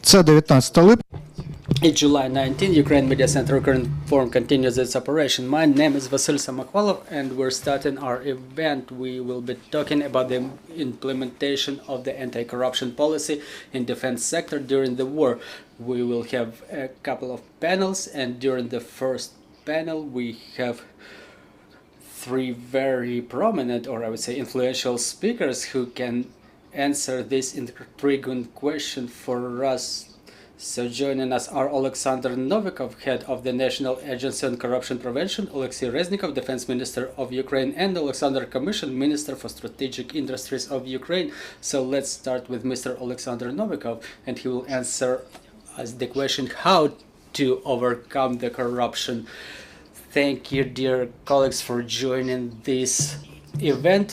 Це 19 липня. In July 19, Ukraine Media Center Ukrinform continues its operation. My name is Vasyl Samakvalov and we're starting our event. We will be talking about the implementation of the anti-corruption policy in defense sector during the war. We will have a couple of panels, and during the first panel we have three very prominent, or I would say influential speakers who can answer this intriguing question for us. So joining us are Oleksandr Novikov, head of the National Agency on Corruption Prevention, Oleksiy Reznikov, Defense Minister of Ukraine, and Oleksandr Kamyshin, Minister for Strategic Industries of Ukraine. So let's start with Mr. Oleksandr Novikov, and he will answer us the question how to overcome the corruption. Thank you, dear colleagues, for joining this event.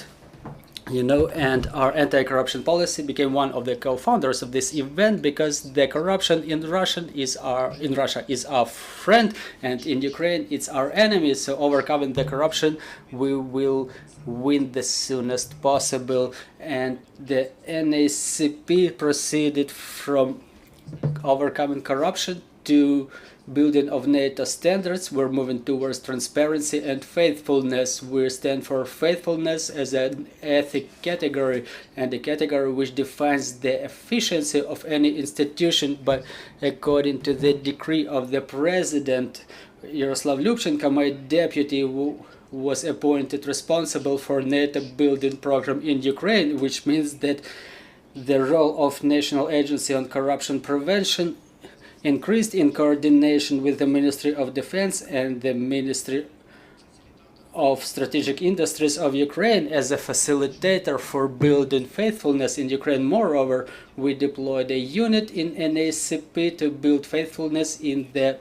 You know, and our anti-corruption policy became one of the co-founders of this event because the corruption in Russia is our friend, and in Ukraine it's our enemy. So overcoming the corruption, we will win the soonest possible. And the NAKC proceeded from overcoming corruption to building of NATO standards. We're moving towards transparency and faithfulness. We stand for faithfulness as an ethic category, and a category which defines the efficiency of any institution. But according to the decree of the president, Yaroslav Lyubchenko, my deputy, was appointed responsible for NATO building program in Ukraine, which means that the role of National Agency on Corruption Prevention increased in coordination with the Ministry of Defense and the Ministry of Strategic Industries of Ukraine as a facilitator for building faithfulness in Ukraine. Moreover, we deployed a unit in NAKC to build faithfulness in the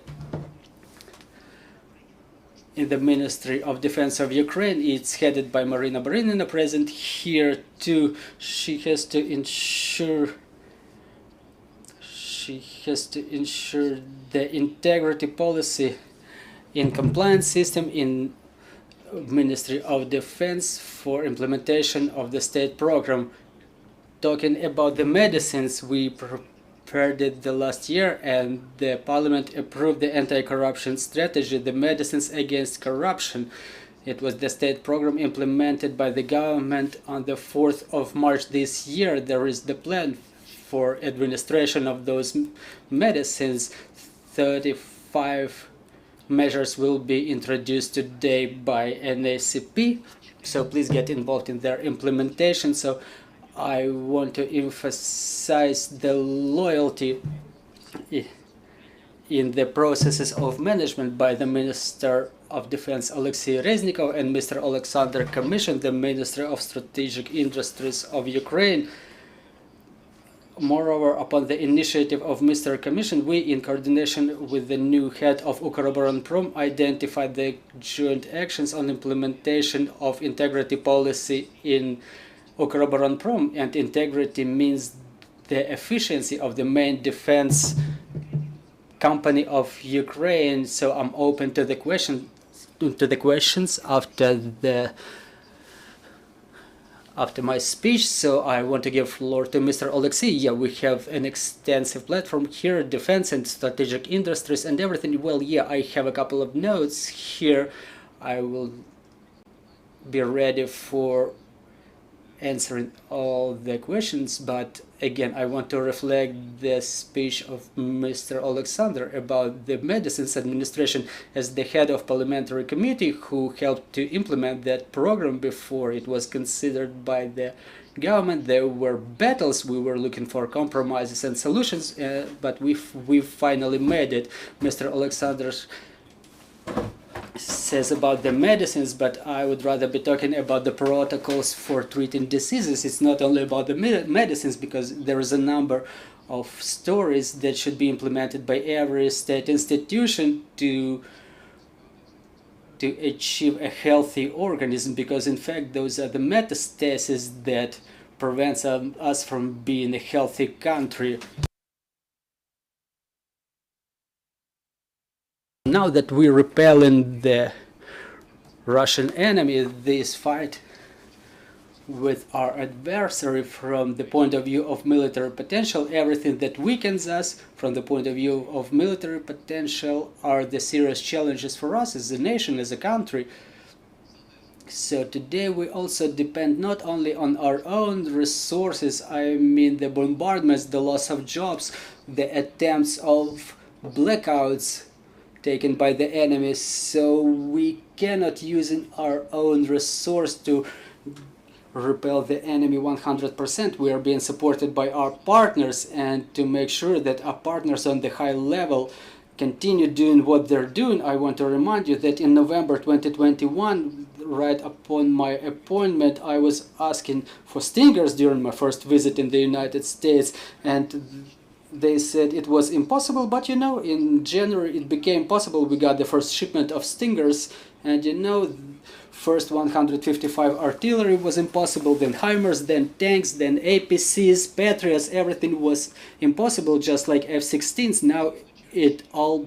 Ministry of Defense of Ukraine. It's headed by Maryna Barinina, present here too. She has to ensure the integrity policy in compliance system in Ministry of Defense for implementation of the state program. Talking about the medicines, we prepared it the last year and the parliament approved the anti-corruption strategy, the medicines against corruption. It was the state program implemented by the government on the 4th of March this year. There is the plan for administration of those medicines. 35 measures will be introduced today by NAKC, so please get involved in their implementation. So I want to emphasize the loyalty in the processes of management by the Minister of Defense Oleksiy Reznikov and Mr. Oleksandr Kamyshin, the Minister of Strategic Industries of Ukraine. Moreover, upon the initiative of Mr. Kamyshin, we, in coordination with the new head of Ukrinform, identified the joint actions on implementation of integrity policy in Ukrinform, and integrity means the efficiency of the main defense company of Ukraine. So I'm open to the questions after my speech, so I want to give floor to Mr. Oleksiy. Yeah, we have an extensive platform here, defense and strategic industries and everything. Well, yeah, I have a couple of notes here. I will be ready for answering all the questions, but again, I want to reflect the speech of Mr. Oleksandr about the medicines administration as the head of parliamentary committee who helped to implement that program before it was considered by the government. There were battles, we were looking for compromises and solutions, but we finally made it. Mr. Oleksandr says about the medicines, but I would rather be talking about the protocols for treating diseases. It's not only about the medicines, because there is a number of stories that should be implemented by every state institution to to achieve a healthy organism, because in fact those are the metastases that prevents us from being a healthy country. Now that we're repelling the Russian enemy, this fight with our adversary from the point of view of military potential, everything that weakens us from the point of view of military potential are the serious challenges for us as a nation, as a country. So today we also depend not only on our own resources, I mean the bombardments, the loss of jobs, the attempts of blackouts taken by the enemy, so we cannot use our own resource to repel the enemy 100%. We are being supported by our partners, and to make sure that our partners on the high level continue doing what they're doing, I want to remind you that in November 2021, right upon my appointment, I was asking for stingers during my first visit in the United States, and they said it was impossible, but you know, in January it became possible. We got the first shipment of stingers, and you know, first 155 artillery was impossible, then HIMARS, then tanks, then APCs, Patriots, everything was impossible, just like F-16s. Now it all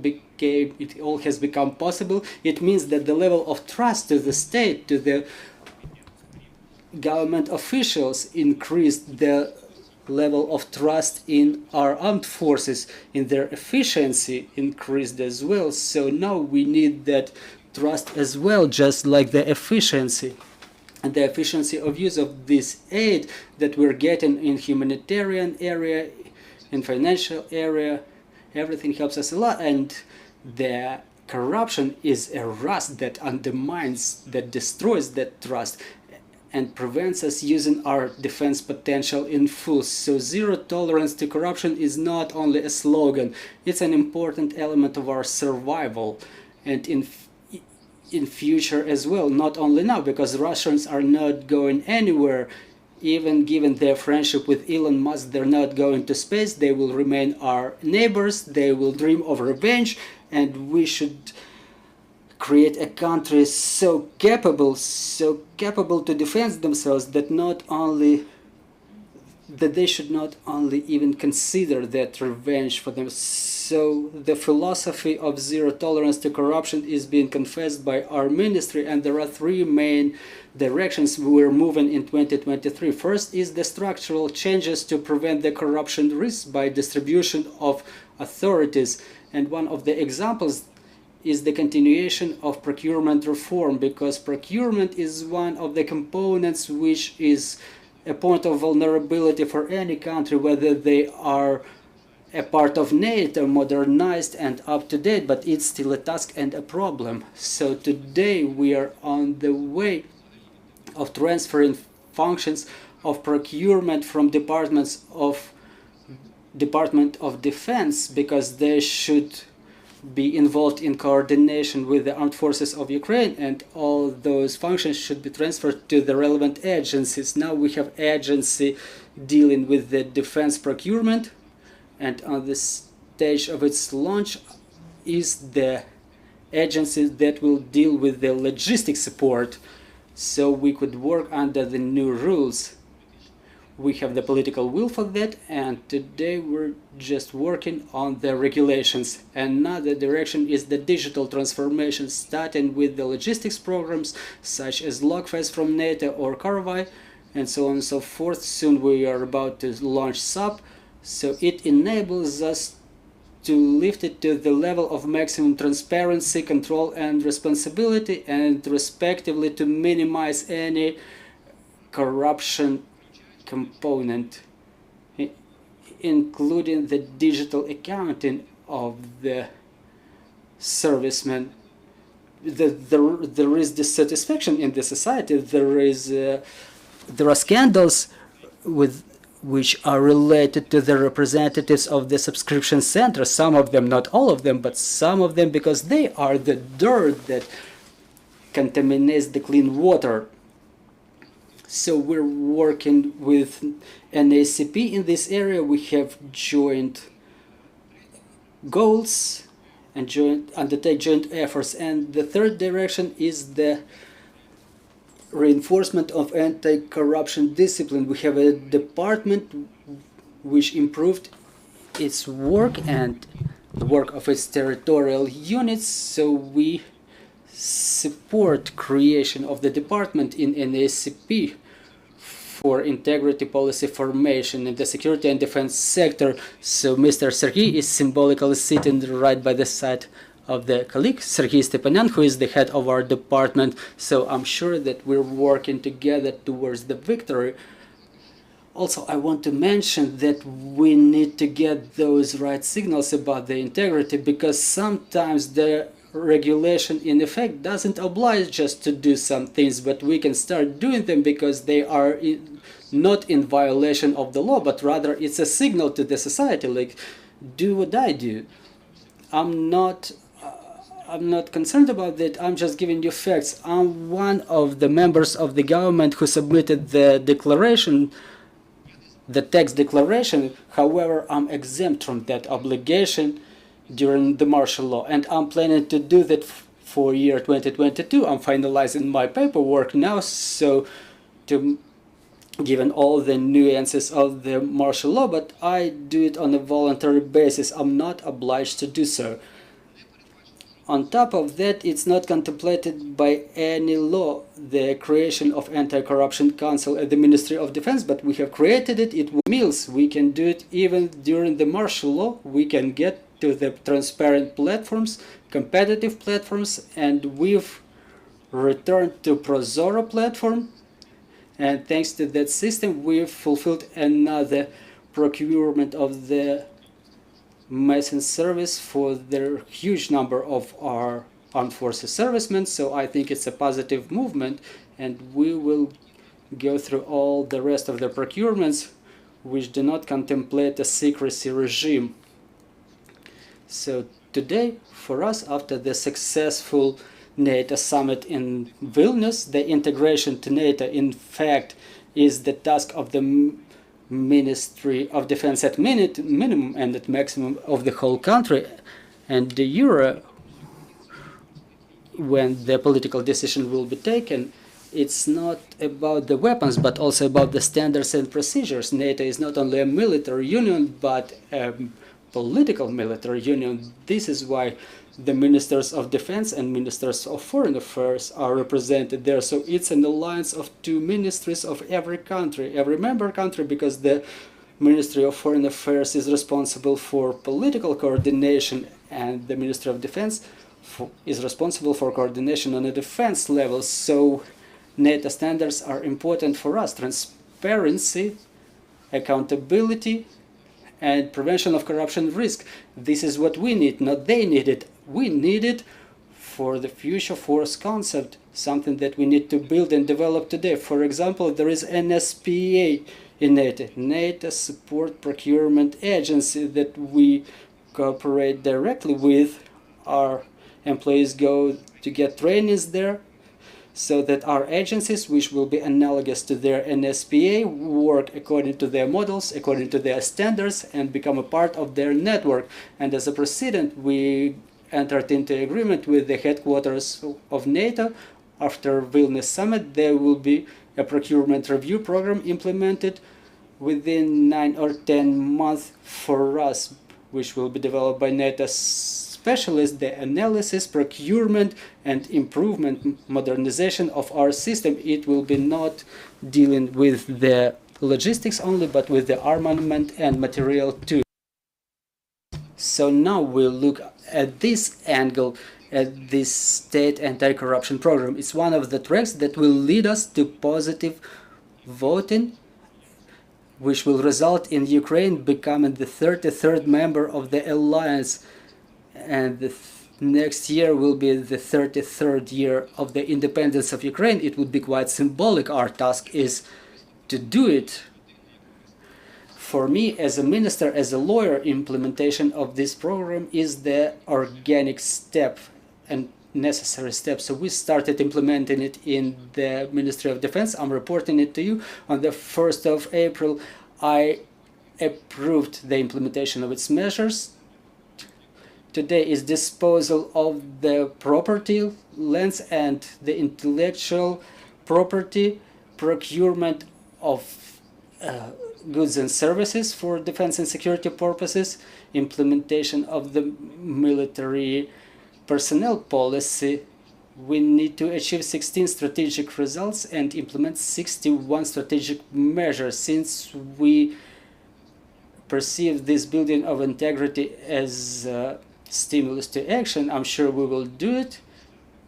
has become possible. It means that the level of trust to the state, to the government officials increased, the level of trust in our armed forces, in their efficiency increased as well. So now we need that trust as well, just like the efficiency. And the efficiency of use of this aid that we're getting in humanitarian area, in financial area, everything helps us a lot. And the corruption is a rust that undermines, that destroys that trust, and prevents us using our defense potential in full. So zero tolerance to corruption is not only a slogan, it's an important element of our survival, and in future as well, not only now, because Russians are not going anywhere. Even given their friendship with Elon Musk, they're not going to space. They will remain our neighbors, they will dream of revenge, and we should create a country so capable to defend themselves that they should not only even consider that revenge for them. So the philosophy of zero tolerance to corruption is being confessed by our ministry, and there are three main directions we're moving in 2023. First is the structural changes to prevent the corruption risks by distribution of authorities, and one of the examples is the continuation of procurement reform, because procurement is one of the components which is a point of vulnerability for any country, whether they are a part of NATO, modernized and up to date, but it's still a task and a problem. So today we are on the way of transferring functions of procurement from Department of Defense, because they should be involved in coordination with the armed forces of Ukraine, and all those functions should be transferred to the relevant agencies. Now we have agency dealing with the defense procurement, and on the stage of its launch is the agency that will deal with the logistics support, so we could work under the new rules. We have the political will for that, and today we're just working on the regulations. Another direction is the digital transformation, starting with the logistics programs such as Logfest from NATO or Karvai, and so on and so forth. Soon we are about to launch SAP, so it enables us to lift it to the level of maximum transparency, control and responsibility, and respectively to minimize any corruption component, including the digital accounting of the servicemen. There is dissatisfaction in the society. There are scandals which are related to the representatives of the subscription centers. Some of them, not all of them, but some of them, because they are the dirt that contaminates the clean water. So we're working with NACP in this area. We have joint goals, and undertake joint efforts. And the third direction is the reinforcement of anti-corruption discipline. We have a department which improved its work and the work of its territorial units, so we support creation of the department in NAKC for integrity policy formation in the security and defense sector. So Mr. Serhii is symbolically sitting right by the side of the colleague, Serhii Stepanyan, who is the head of our department. So I'm sure that we're working together towards the victory. Also, I want to mention that we need to get those right signals about the integrity, because sometimes the regulation in effect doesn't oblige us to do some things, but we can start doing them because they are not in violation of the law, but rather it's a signal to the society, like, do what I do. I'm not concerned about that. I'm just giving you facts. I'm one of the members of the government who submitted the declaration, the text declaration. However, I'm exempt from that obligation during the martial law, and I'm planning to do that for year 2022. I'm finalizing my paperwork now, so given all the nuances of the martial law, but I do it on a voluntary basis. I'm not obliged to do so. On top of that, it's not contemplated by any law, the creation of Anti-Corruption Council at the Ministry of Defense, but we have created it. It means we can do it even during the martial law. We can get to the transparent platforms, competitive platforms, and we've returned to Prozoro platform. And thanks to that system, we've fulfilled another procurement of the Mason service for the huge number of our armed forces servicemen. So I think it's a positive movement, and we will go through all the rest of the procurements which do not contemplate a secrecy regime. So today, for us, after the successful NATO summit in Vilnius, the integration to NATO, in fact, is the task of the Ministry of Defense at minimum and at maximum of the whole country. And the Euro, when the political decision will be taken, it's not about the weapons, but also about the standards and procedures. NATO is not only a military union, but a political military union. This is why the ministers of defense and ministers of foreign affairs are represented there. So it's an alliance of two ministries of every country, every member country, because the Ministry of Foreign Affairs is responsible for political coordination, and the Ministry of Defense is responsible for coordination on a defense level. So NATO standards are important for us. Transparency, accountability, and prevention of corruption risk. This is what we need, not they need it. We need it for the future force concept, something that we need to build and develop today. For example, there is NSPA in NATO, NATO Support Procurement Agency, that we cooperate directly with. Our employees go to get trainings there, so that our agencies, which will be analogous to their NSPA, work according to their models, according to their standards, and become a part of their network. And as a precedent, we entered into agreement with the headquarters of NATO. After Vilnius summit, there will be a procurement review program implemented within 9 or 10 months for us, which will be developed by NATO specialists, the analysis, procurement, and improvement, modernization of our system. It will be not dealing with the logistics only, but with the armament and material too. So now we'll look at this angle, at this state anti-corruption program. It's one of the tracks that will lead us to positive voting, which will result in Ukraine becoming the 33rd member of the alliance. And the next year will be the 33rd year of the independence of Ukraine. It would be quite symbolic. Our task is to do it. For me, as a minister, as a lawyer, implementation of this program is the organic step and necessary step. So we started implementing it in the Ministry of Defense. I'm reporting it to you. On the 1st of April, I approved the implementation of its measures today is disposal of the property, lands, and the intellectual property, procurement of goods and services for defense and security purposes, implementation of the military personnel policy. We need to achieve 16 strategic results and implement 61 strategic measures. Since we perceive this building of integrity as a stimulus to action, I'm sure we will do it.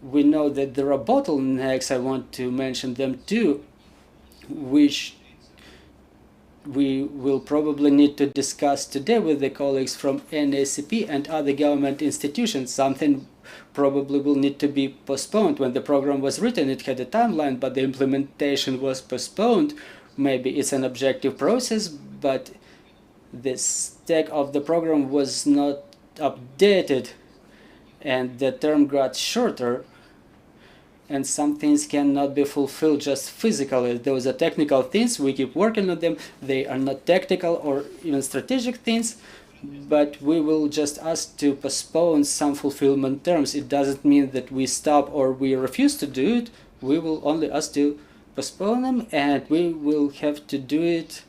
We know that there are bottlenecks, I want to mention them too, which we will probably need to discuss today with the colleagues from NACP and other government institutions. Something probably will need to be postponed. When the program was written, it had a timeline, but the implementation was postponed. Maybe it's an objective process, but the stack of the program was not updated, and the term got shorter, and some things cannot be fulfilled just physically. Those are technical things, we keep working on them. They are not tactical or even strategic things, but we will just ask to postpone some fulfillment terms. It doesn't mean that we stop or we refuse to do it. We will only ask to postpone them, and we will have to do it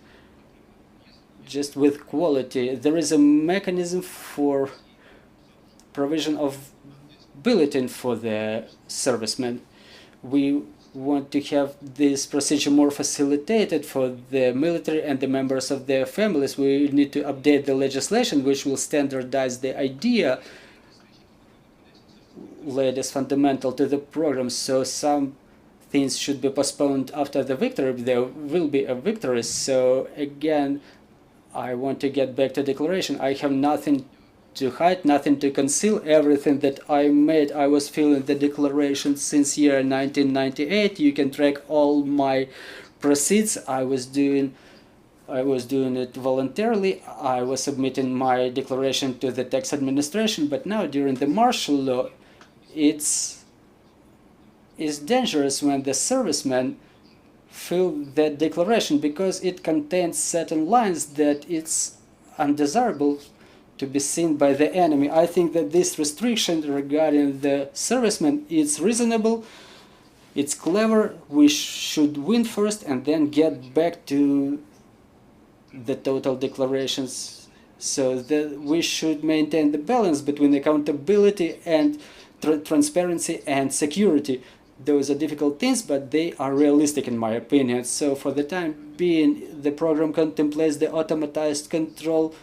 just with quality. There is a mechanism for provision of bulletin for the servicemen. We want to have this procedure more facilitated for the military and the members of their families. We need to update the legislation which will standardize the idea laid as fundamental to the program. So some things should be postponed after the victory. There will be a victory. So again, I want to get back to declaration. I have nothing to hide, nothing to conceal. Everything that I made, I was filling the declaration since year 1998. You can track all my proceeds. I was doing it voluntarily. I was submitting my declaration to the tax administration. But now, during the martial law, it's dangerous when the servicemen fill that declaration, because it contains certain lines that it's undesirable to be seen by the enemy. I think that this restriction regarding the servicemen is reasonable, it's clever. We should win first and then get back to the total declarations, so that we should maintain the balance between accountability and transparency and security. Those are difficult things, but they are realistic in my opinion. So for the time being, the program contemplates the automatized control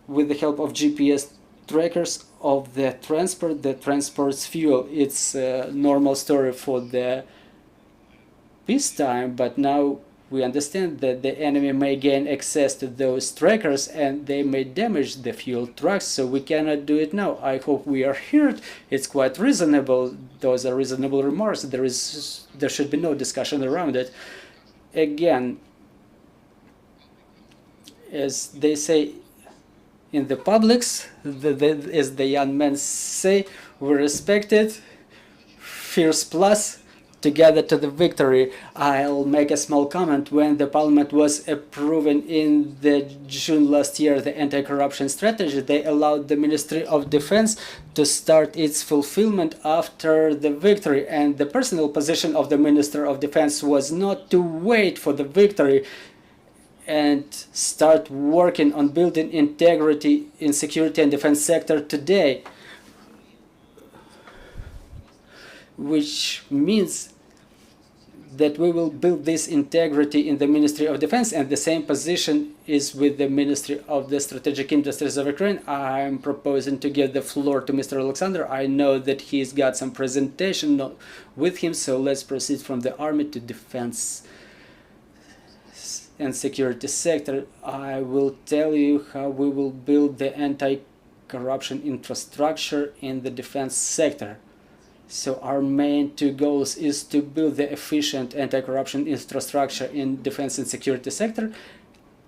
with the help of GPS trackers of the transport that transports fuel. It's a normal story for the peacetime, but now we understand that the enemy may gain access to those trackers and they may damage the fuel trucks, so we cannot do it now. I hope we are heard. It's quite reasonable. Those are reasonable remarks. There should be no discussion around it. Again, as they say in the publics, as the young men say, we respect it. Fierce plus, together to the victory. I'll make a small comment. When the parliament was approving in the June last year the anti-corruption strategy, they allowed the Ministry of Defense to start its fulfillment after the victory, and the personal position of the Minister of Defense was not to wait for the victory and start working on building integrity in security and defense sector today, which means that we will build this integrity in the Ministry of Defense, and the same position is with the Ministry of the Strategic Industries of Ukraine. I'm proposing to give the floor to Mr. Oleksandr. I know that he's got some presentation with him, so let's proceed from the army to defense and security sector. I will tell you how we will build the anti-corruption infrastructure in the defense sector. So our main two goals is to build the efficient anti-corruption infrastructure in defense and security sector,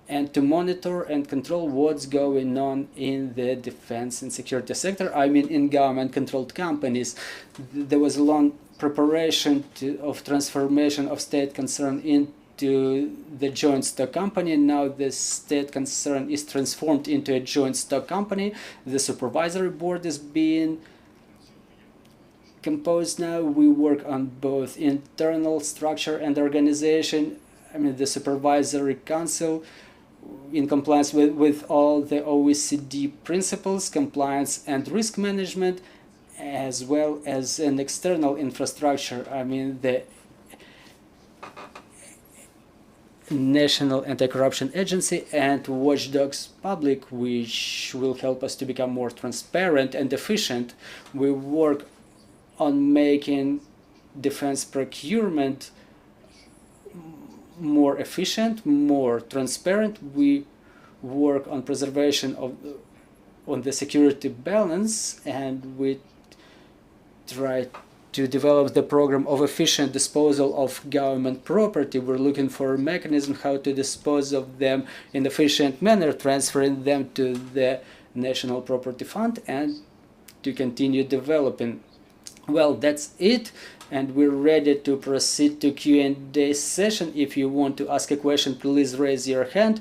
and to monitor and control what's going on in the defense and security sector. I mean, in government-controlled companies. There was a long preparation of transformation of state concern into to the joint stock company. Now the state concern is transformed into a joint stock company. The supervisory board is being composed now. We work on both internal structure and organization. I mean, the supervisory council, in compliance with all the OECD principles, compliance and risk management, as well as an external infrastructure. I mean, the National Anti-Corruption Agency and Watchdogs Public, which will help us to become more transparent and efficient. We work on making defense procurement more efficient, more transparent. We work on preservation of on the security balance, and we try to develop the program of efficient disposal of government property. We're looking for a mechanism how to dispose of them in efficient manner, transferring them to the National Property Fund, and to continue developing. Well, that's it, and we're ready to proceed to Q&A session. If you want to ask a question, please raise your hand.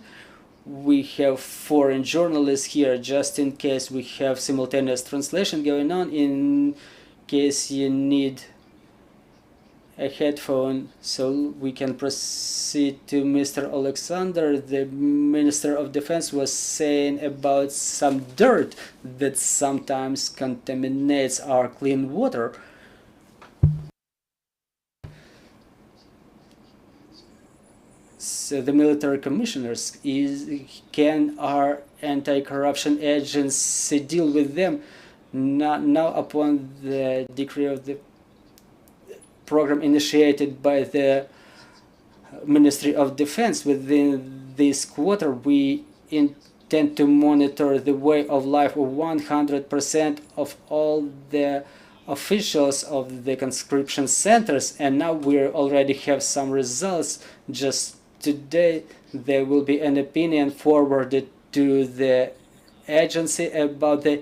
We have foreign journalists here, just in case we have simultaneous translation going on. In case you need a headphone, so we can proceed to Mr. Oleksandr. The Minister of Defense was saying about some dirt that sometimes contaminates our clean water. So the military commissioners, can our anti-corruption agency deal with them? Now, upon the decree of the program initiated by the Ministry of Defense, within this quarter we intend to monitor the way of life of 100% of all the officials of the conscription centers, and now we already have some results. Just today there will be an opinion forwarded to the agency about the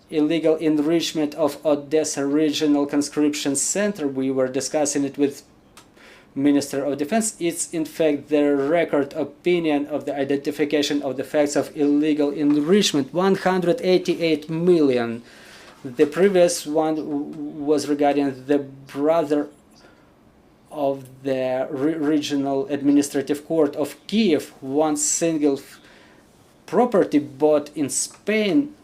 illegal enrichment of Odessa Regional Conscription Center. We were discussing it with Minister of Defense. It's in fact the record opinion of the identification of the facts of illegal enrichment, 188 million. The previous one was regarding the brother of the Regional Administrative Court of Kiev. One single property bought in Spain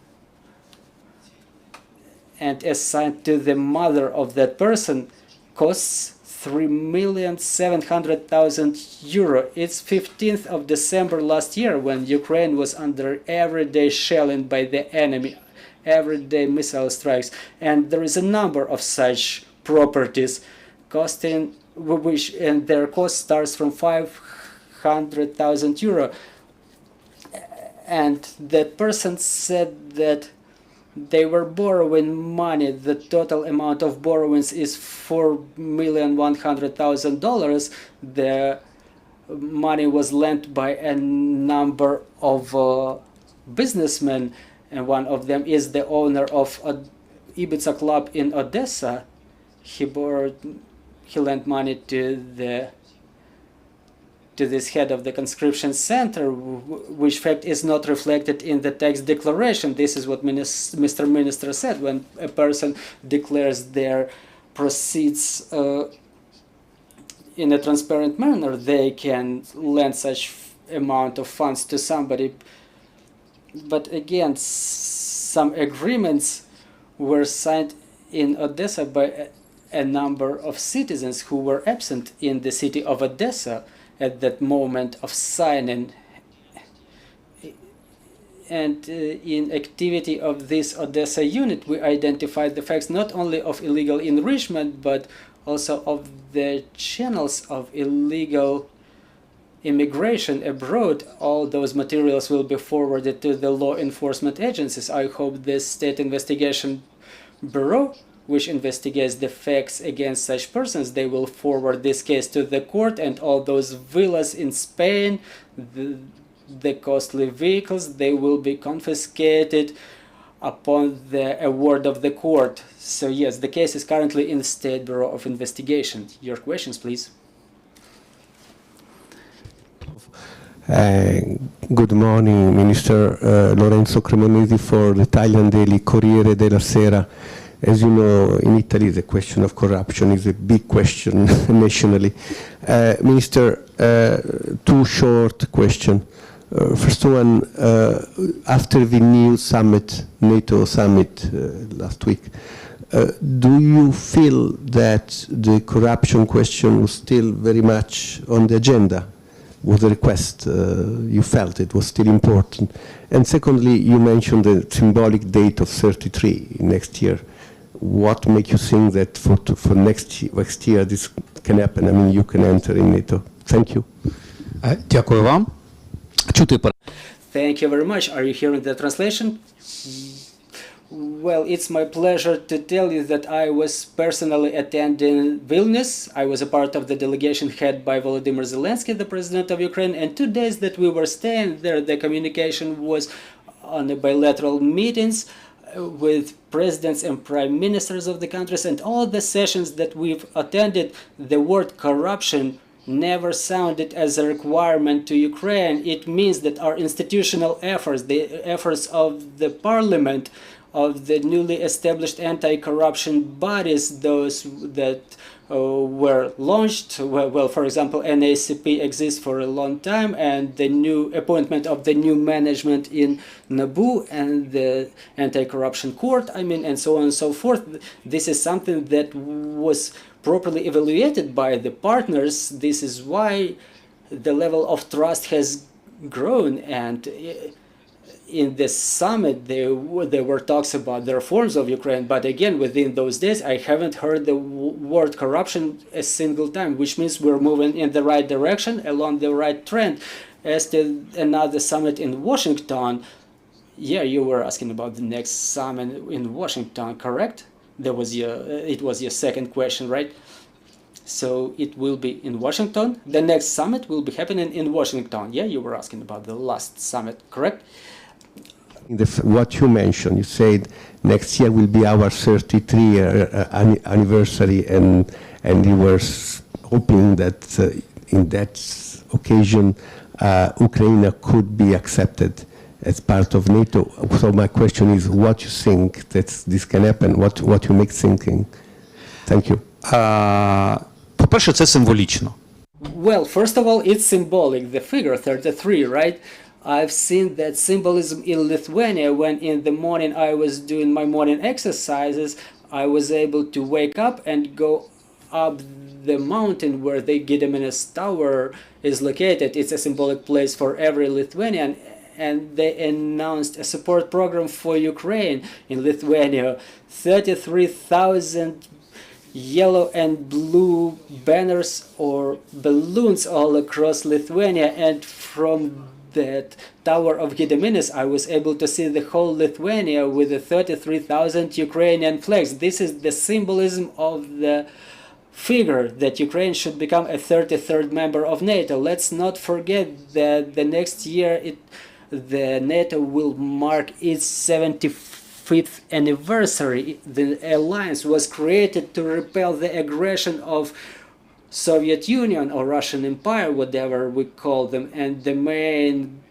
and assigned to the mother of that person costs 3,700,000 euro. It's 15th of December last year, when Ukraine was under everyday shelling by the enemy, everyday missile strikes, and there is a number of such properties costing, and their cost starts from 500,000 euro. And that person said that they were borrowing money. The total amount of borrowings is $4,100,000. The money was lent by a number of businessmen, and one of them is the owner of a Ibiza club in Odessa. He lent money to this head of the conscription center, which fact is not reflected in the tax declaration. This is what Mr. Minister said. When a person declares their proceeds in a transparent manner, they can lend such amount of funds to somebody. But again, some agreements were signed in Odessa by a number of citizens who were absent in the city of Odessa at that moment of signing. And in activity of this Odessa unit, we identified the facts not only of illegal enrichment, but also of the channels of illegal immigration abroad. All those materials will be forwarded to the law enforcement agencies. I hope the State Investigation Bureau, which investigates the facts against such persons, they will forward this case to the court, and all those villas in Spain, the costly vehicles, they will be confiscated upon the award of the court. So yes, the case is currently in the State Bureau of Investigation. Your questions, please. Good morning, Minister Lorenzo Cremonesi for l'Italian daily Corriere della Sera. As you know, in Italy, the question of corruption is a big question nationally. Minister, two short questions. First one, after the new summit, NATO summit last week, do you feel that the corruption question was still very much on the agenda? Was a request, you felt it was still important? And secondly, you mentioned the symbolic date of 33 next year. What makes you think that for next year this can happen? I mean, you can enter in NATO. Thank you. Дякую вам. Thank you very much. Are you hearing the translation? Well, it's my pleasure to tell you that I was personally attending Vilnius. I was a part of the delegation headed by Volodymyr Zelensky, the president of Ukraine, and 2 days that we were staying there, the communication was on the bilateral meetings with presidents and prime ministers of the countries, and all the sessions that we've attended, the word corruption never sounded as a requirement to Ukraine. It means that our institutional efforts, the efforts of the parliament, of the newly established anti-corruption bodies, those that were launched, well, for example, NACP exists for a long time, and the new appointment of the new management in NABU and the anti-corruption court, and so on and so forth. This is something that was properly evaluated by the partners. This is why the level of trust has grown, and in this summit there were talks about the reforms of Ukraine, but again, within those days I haven't heard the word corruption a single time, which means we're moving in the right direction, along the right trend. As to another summit in Washington, yeah, you were asking about the next summit in Washington, correct? It was your second question, right? So it will be in Washington. The next summit will be happening in Washington. Yeah, you were asking about the last summit, correct? What you mentioned, you said next year will be our 33-year anniversary, and you were hoping that in that occasion Ukraine could be accepted as part of NATO. So my question is, what you think that this can happen? What you make thinking? Thank you. По-перше, це символічно. Well, first of all, it's symbolic, the figure 33, right? I've seen that symbolism in Lithuania when in the morning I was doing my morning exercises. I was able to wake up and go up the mountain where the Gediminas Tower is located. It's a symbolic place for every Lithuanian, and they announced a support program for Ukraine in Lithuania. 33,000 yellow and blue banners or balloons all across Lithuania, and from that Tower of Gediminas I was able to see the whole Lithuania with the 33,000 Ukrainian flags. This is the symbolism of the figure that Ukraine should become a 33rd member of NATO. Let's not forget that the next year the NATO will mark its 75th anniversary. The alliance was created to repel the aggression of Soviet Union or Russian Empire, whatever we call them, and the main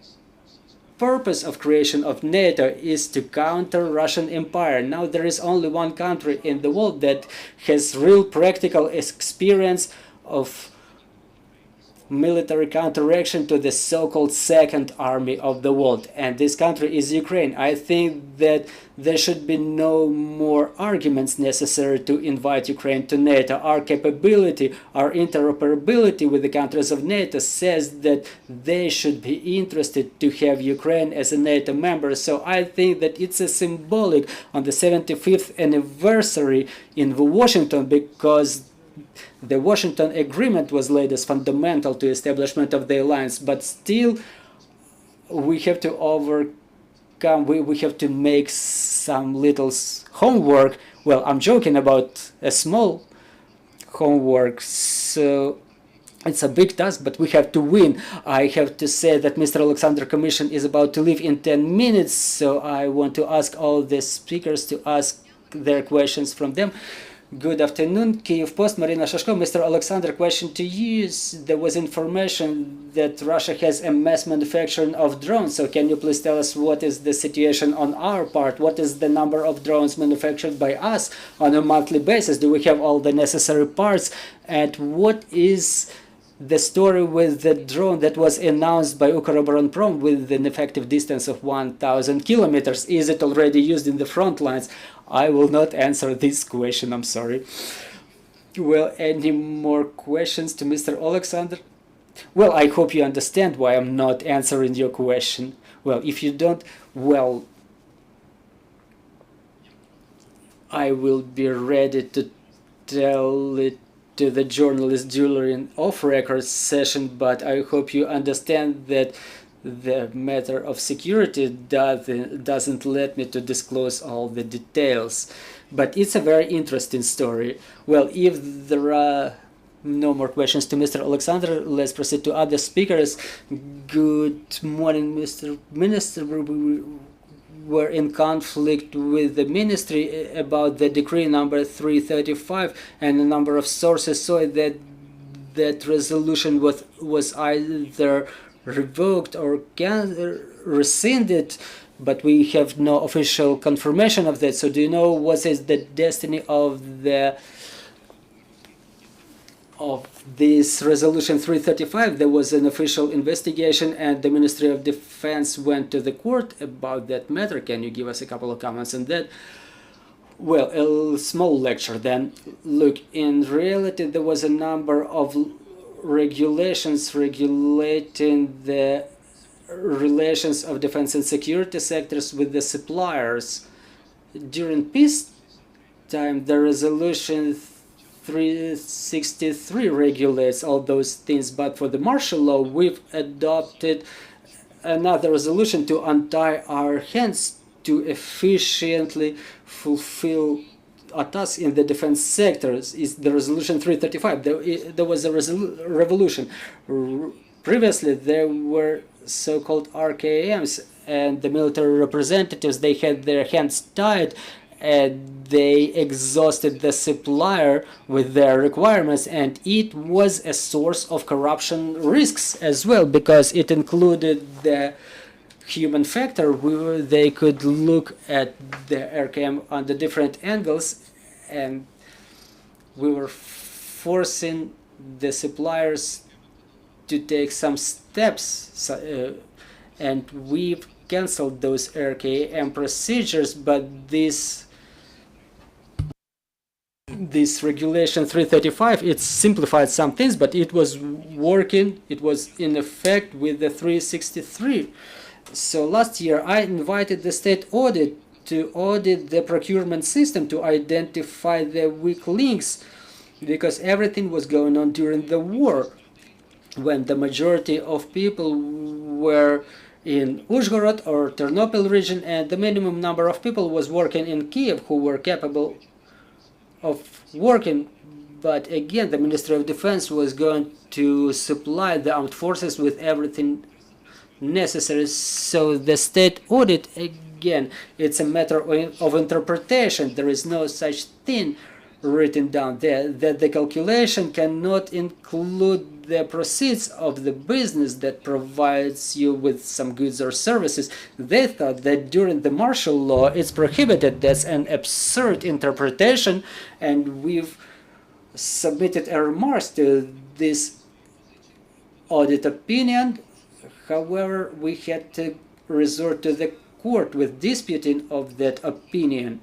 purpose of creation of NATO is to counter Russian Empire. Now there is only one country in the world that has real practical experience of military counteraction to the so-called second army of the world, and this country is Ukraine. I think that there should be no more arguments necessary to invite Ukraine to NATO. Our capability, our interoperability with the countries of NATO says that they should be interested to have Ukraine as a NATO member. So I think that it's a symbolic on the 75th anniversary in Washington, because the Washington Agreement was laid as fundamental to establishment of the alliance, but still we have to overcome, we have to make some little homework. Well, I'm joking about a small homework, so it's a big task, but we have to win. I have to say that Mr. Oleksandr Kamyshin is about to leave in 10 minutes, so I want to ask all the speakers to ask their questions from them. Good afternoon, Kyiv Post, Maryna Shashko. Mr. Oleksandr, question to you. There was information that Russia has a mass manufacturing of drones. So can you please tell us what is the situation on our part? What is the number of drones manufactured by us on a monthly basis? Do we have all the necessary parts? And what is the story with the drone that was announced by Ukrinform with an effective distance of 1,000 kilometers? Is it already used in the front lines? I will not answer this question, I'm sorry. Well, any more questions to Mr. Oleksandr? Well, I hope you understand why I'm not answering your question. Well, if you don't, well, I will be ready to tell it to the journalist during off-record session, but I hope you understand that the matter of security doesn't let me to disclose all the details. But it's a very interesting story. Well, if there are no more questions to Mr. Oleksandr, let's proceed to other speakers. Good morning, Mr. Minister. We were in conflict with the ministry about the decree number 335, and a number of sources saw that that resolution was either revoked or rescinded, but we have no official confirmation of that. So do you know what is the destiny of this resolution 335? There was an official investigation and the Ministry of Defense went to the court about that matter. Can you give us a couple of comments on that? Well, a small lecture then. Look, in reality there was a number of regulations regulating the relations of defense and security sectors with the suppliers. During peacetime, the resolution 363 regulates all those things, but for the martial law, we've adopted another resolution to untie our hands to efficiently fulfill a task in the defense sectors. Is the resolution 335. There was a revolution. Previously, there were so-called RKMs, and the military representatives, they had their hands tied, and they exhausted the supplier with their requirements, and it was a source of corruption risks as well, because it included the human factor. They could look at the RKM on the different angles, and we were forcing the suppliers to take some steps, and we've cancelled those RKM procedures. But this regulation 335, it simplified some things, but it was working, it was in effect with the 363. So last year I invited the state audit to audit the procurement system to identify the weak links, because everything was going on during the war, when the majority of people were in Uzhhorod or Ternopil region, and the minimum number of people was working in Kiev who were capable of working. But again, the Ministry of Defense was going to supply the armed forces with everything necessary. So the state audit, again, it's a matter of interpretation. There is no such thing written down there, that the calculation cannot include the proceeds of the business that provides you with some goods or services. They thought that during the martial law it's prohibited. That's an absurd interpretation, and we've submitted a remarks to this audit opinion. However, we had to resort to the court with disputing of that opinion.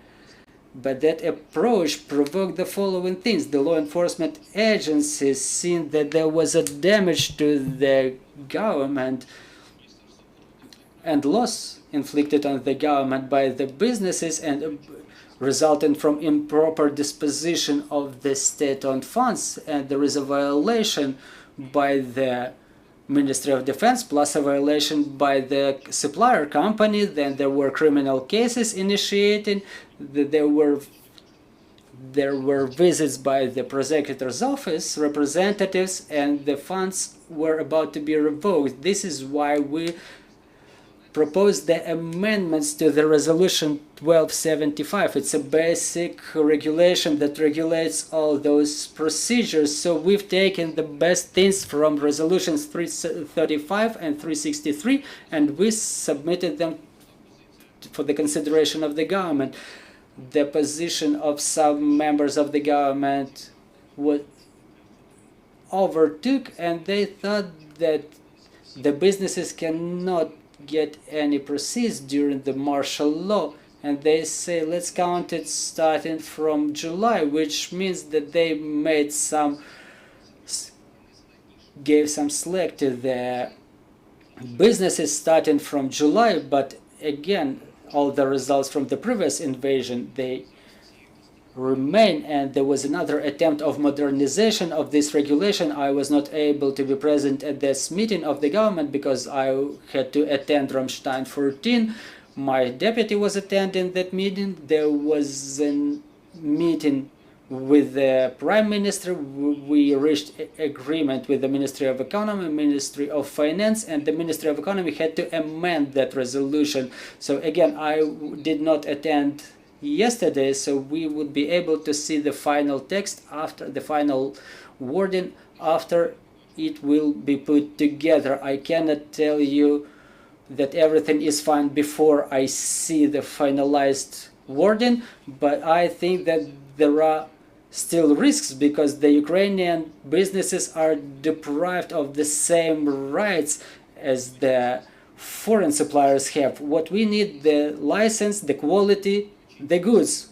But that approach provoked the following things. The law enforcement agencies seen that there was a damage to the government and loss inflicted on the government by the businesses, and resulting from improper disposition of the state-owned funds. And there is a violation by the Ministry of Defense, plus a violation by the supplier company. Then there were criminal cases initiated. There were visits by the prosecutor's office representatives, and the funds were about to be revoked. This is why we proposed the amendments to the resolution 1275. It's a basic regulation that regulates all those procedures. So we've taken the best things from resolutions 335 and 363 and we submitted them for the consideration of the government. The position of some members of the government was overtook, and they thought that the businesses cannot get any proceeds during the martial law, and they say let's count it starting from July, which means that they made gave some slack to the businesses starting from July. But again, all the results from the previous invasion, they remain, and there was another attempt of modernization of this regulation. I was not able to be present at this meeting of the government because I had to attend Ramstein 14. My deputy was attending that meeting. There was a meeting with the Prime Minister. We reached agreement with the Ministry of Economy, Ministry of Finance, and the Ministry of Economy had to amend that resolution. So again, I did not attend yesterday, so we would be able to see the final text after the final wording after it will be put together. I cannot tell you that everything is fine before I see the finalized wording, but I think that there are still risks because the Ukrainian businesses are deprived of the same rights as the foreign suppliers have. What we need, the license, the quality, the goods,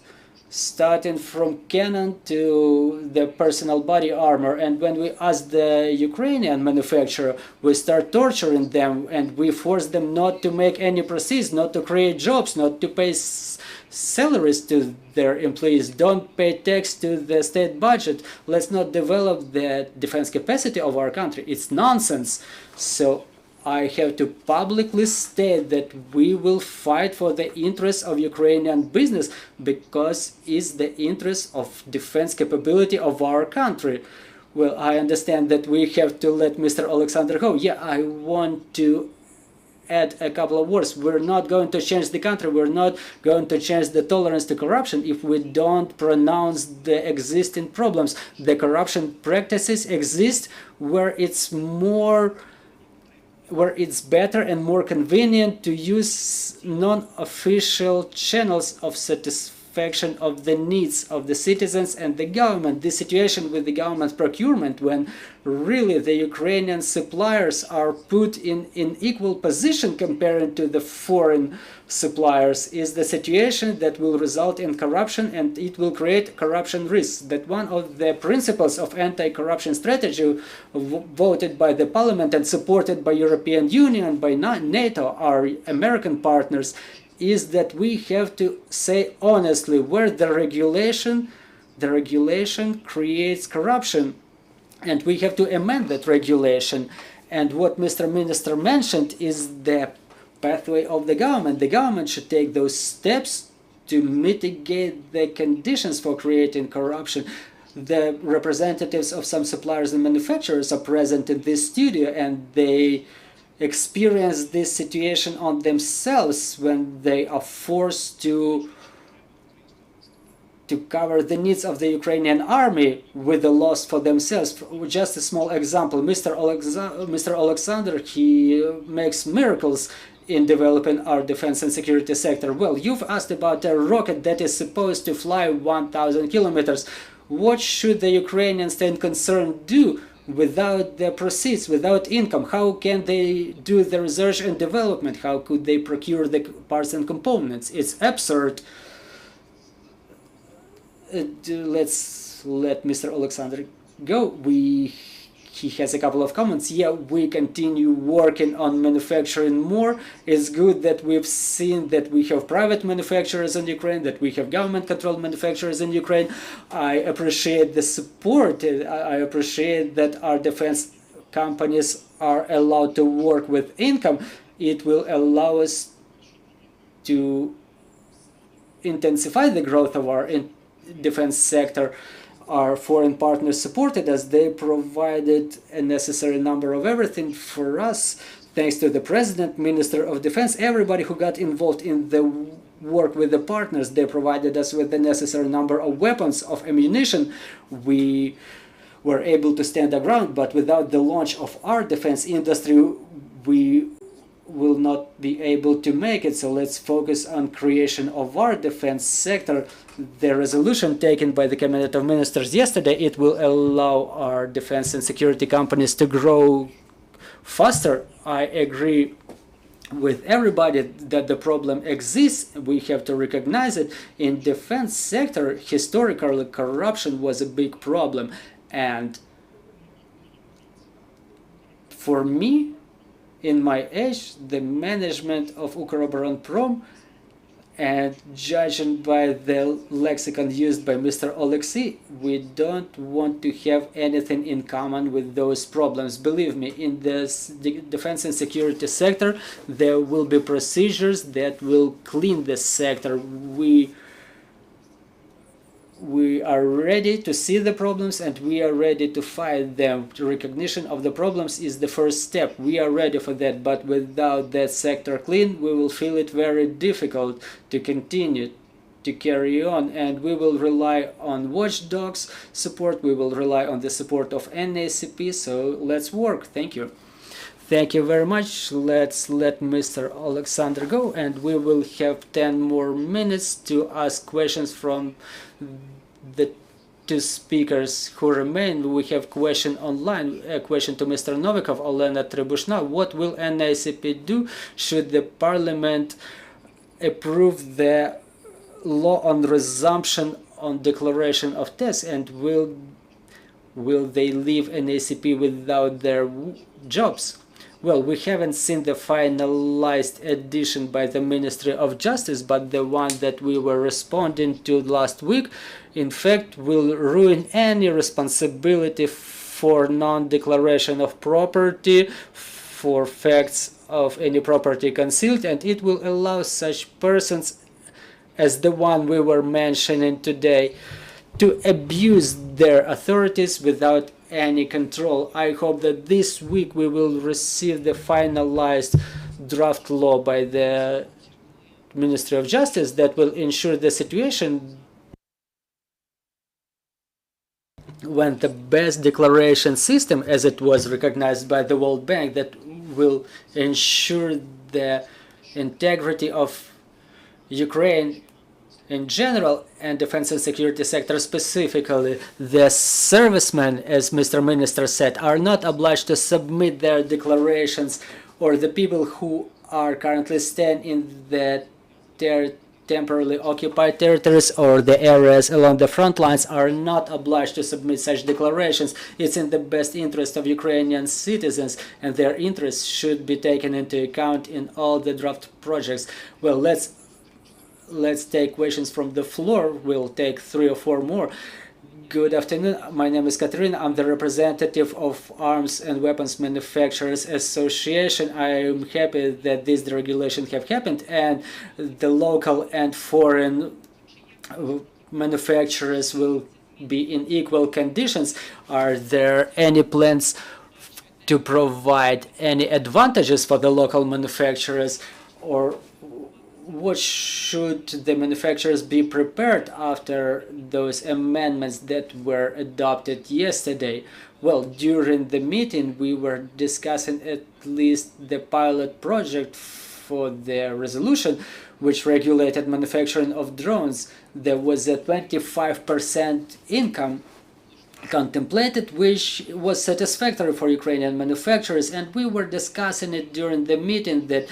starting from cannon to the personal body armor. And when we ask the Ukrainian manufacturer, we start torturing them and we force them not to make any proceeds, not to create jobs, not to pay salaries to their employees, don't pay tax to the state budget. Let's not develop the defense capacity of our country. It's nonsense. So I have to publicly state that we will fight for the interests of Ukrainian business because it's the interest of defense capability of our country. Well, I understand that we have to let Mr. Oleksandr go. Yeah, I want to add a couple of words. We're not going to change the country. We're not going to change the tolerance to corruption if we don't pronounce the existing problems. The corruption practices exist where it's better and more convenient to use non-official channels of satisfaction of the needs of the citizens and the government. The situation with the government procurement, when really the Ukrainian suppliers are put in equal position compared to the foreign suppliers, is the situation that will result in corruption, and it will create corruption risks. That one of the principles of anti-corruption strategy voted by the parliament and supported by European Union, by NATO, our American partners, is that we have to say honestly where the regulation creates corruption, and we have to amend that regulation. And what Mr. Minister mentioned is the pathway of the government. The government should take those steps to mitigate the conditions for creating corruption. The representatives of some suppliers and manufacturers are present in this studio, and they experience this situation on themselves when they are forced to cover the needs of the Ukrainian army with the loss for themselves. Just a small example, Mr. Oleksandr, he makes miracles in developing our defense and security sector. Well, you've asked about a rocket that is supposed to fly 1,000 kilometers. What should the Ukrainian state concerned do without the proceeds, without income? How can they do the research and development? How could they procure the parts and components? It's absurd. Let's let Mr. Oleksandr go. He has a couple of comments. Yeah, we continue working on manufacturing more. It's good that we've seen that we have private manufacturers in Ukraine, that we have government-controlled manufacturers in Ukraine. I appreciate the support. I appreciate that our defense companies are allowed to work with income. It will allow us to intensify the growth of our defense sector. Our foreign partners supported us. They provided a necessary number of everything for us Thanks to the President, Minister of Defense, everybody who got involved in the work with the partners, they provided us with the necessary number of weapons, of ammunition. We were able to stand our ground, but without the launch of our defense industry, we will not be able to make it. So let's focus on creation of our defense sector. The resolution taken by the Cabinet of Ministers yesterday, it will allow our defense and security companies to grow faster. I agree with everybody that the problem exists. We have to recognize it. In defense sector, historically, corruption was a big problem. And for me, in my age, the management of Ukrinform, and judging by the lexicon used by Mr. Oleksiy, we don't want to have anything in common with those problems. Believe me, in the defense and security sector, there will be procedures that will clean the sector. We are ready to see the problems and we are ready to fight them. The recognition of the problems is the first step. We are ready for that, but without that sector clean, we will feel it very difficult to continue to carry on, and we will rely on watchdogs support, we will rely on the support of NAKC, so let's work. Thank you. Thank you very much. Let's let Mr. Oleksandr go, and we will have 10 more minutes to ask questions from the two speakers who remain. We have question online, a question to Mr. Novikov, Olena Tribushna. What will NAKC do should the parliament approve the law on resumption on declaration of tests, and will they leave NAKC without their jobs? Well, we haven't seen the finalized edition by the Ministry of Justice, but the one that we were responding to last week, in fact, will ruin any responsibility for non-declaration of property, for facts of any property concealed, and it will allow such persons as the one we were mentioning today to abuse their authorities without any control. I hope that this week we will receive the finalized draft law by the Ministry of Justice that will ensure the situation when the best declaration system, as it was recognized by the World Bank, that will ensure the integrity of Ukraine in general and defense and security sector specifically. The servicemen, as Mr. Minister said, are not obliged to submit their declarations, or the people who are currently staying in the temporarily occupied territories or the areas along the front lines are not obliged to submit such declarations. It's in the best interest of Ukrainian citizens, and their interests should be taken into account in all the draft projects. Well, let's take questions from the floor. We'll take 3 or 4 more. Good afternoon. My name is Katerina. I'm the representative of Arms and Weapons Manufacturers Association. I am happy that this deregulation have happened and the local and foreign manufacturers will be in equal conditions. Are there any plans to provide any advantages for the local manufacturers, or what should the manufacturers be prepared after those amendments that were adopted yesterday? Well, during the meeting we were discussing at least the pilot project for the resolution which regulated manufacturing of drones. There was a 25% income contemplated, which was satisfactory for Ukrainian manufacturers, and we were discussing it during the meeting that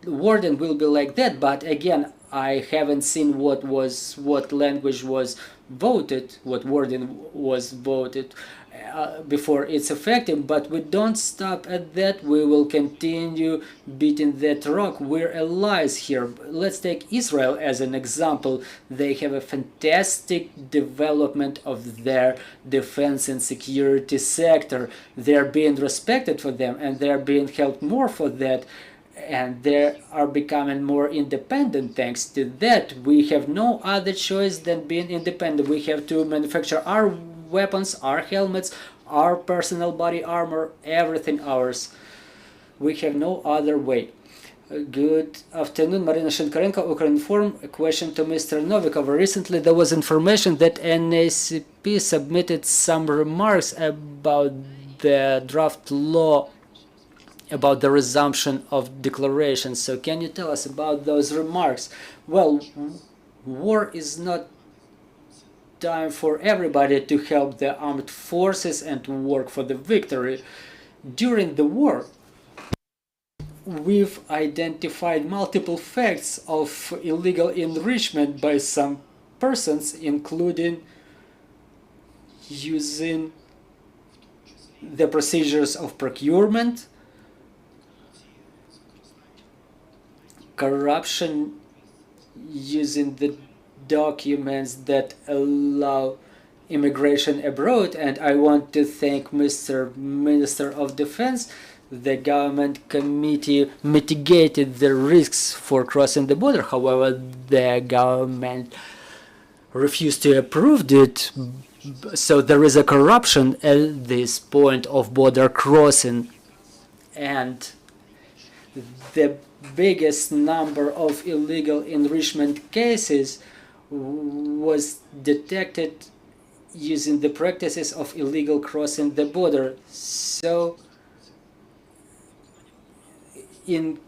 wording will be like that, but again, I haven't seen what language was voted, what wording was voted before it's effective. But we don't stop at that. We will continue beating that rock. We're allies here. Let's take Israel as an example. They have a fantastic development of their defense and security sector. They're being respected for them, and they're being helped more for that. And they are becoming more independent thanks to that. We have no other choice than being independent. We have to manufacture our weapons, our helmets, our personal body armor, everything ours. We have no other way. Good afternoon, Maryna Shenkarenko, Ukrinform. A question to Mr. Novikov. Recently there was information that NACP submitted some remarks about the draft law about the resumption of declarations. So can you tell us about those remarks? Well, war is not time for everybody to help the armed forces and to work for the victory. During the war, we've identified multiple facts of illegal enrichment by some persons, including using the procedures of procurement, corruption, using the documents that allow immigration abroad. And I want to thank Mr. Minister of Defense. The government committee mitigated the risks for crossing the border. However, the government refused to approve it. So there is a corruption at this point of border crossing. And the biggest number of illegal enrichment cases was detected using the practices of illegal crossing the border. So in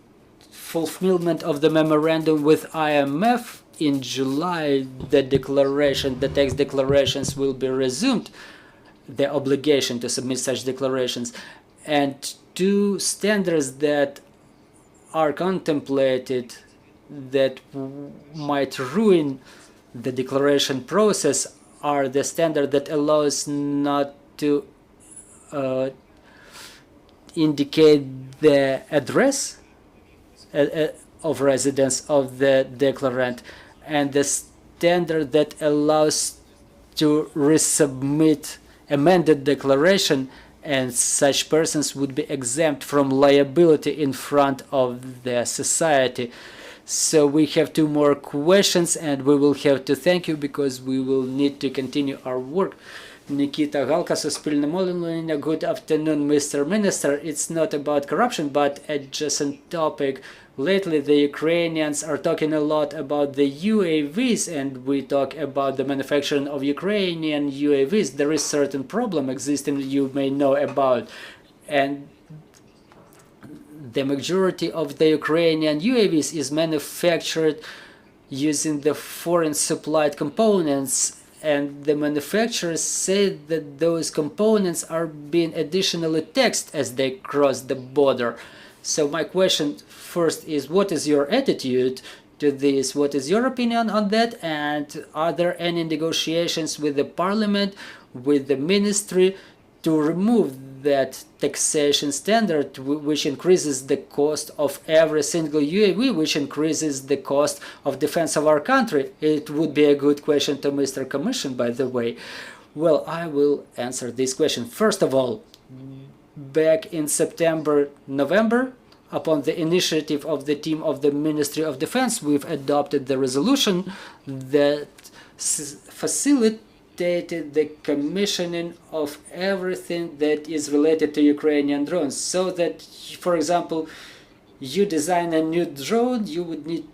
fulfillment of the memorandum with IMF in July, the tax declarations will be resumed, the obligation to submit such declarations, and two standards that are contemplated that might ruin the declaration process are the standard that allows not to indicate the address of residence of the declarant, and the standard that allows to resubmit amended declaration, and such persons would be exempt from liability in front of the society. So we have two more questions, and we will have to thank you because we will need to continue our work. Nikita Galka, Suspilne Molinina. Good afternoon, Mr. Minister. It's not about corruption, but adjacent topic. Lately, the Ukrainians are talking a lot about the UAVs, and we talk about the manufacturing of Ukrainian UAVs. There is certain problem existing you may know about, and the majority of the Ukrainian UAVs is manufactured using the foreign supplied components, and the manufacturers say that those components are being additionally taxed as they cross the border. So my question first is, what is your attitude to this? What is your opinion on that? And are there any negotiations with the parliament, with the ministry, to remove that taxation standard which increases the cost of every single UAV, which increases the cost of defense of our country? It would be a good question to Mr. Kamyshin, by the way. Well, I will answer this question. First of all, back in September, November, upon the initiative of the team of the Ministry of Defense, we've adopted the resolution that facilitated the commissioning of everything that is related to Ukrainian drones. So that, for example, you design a new drone, you would need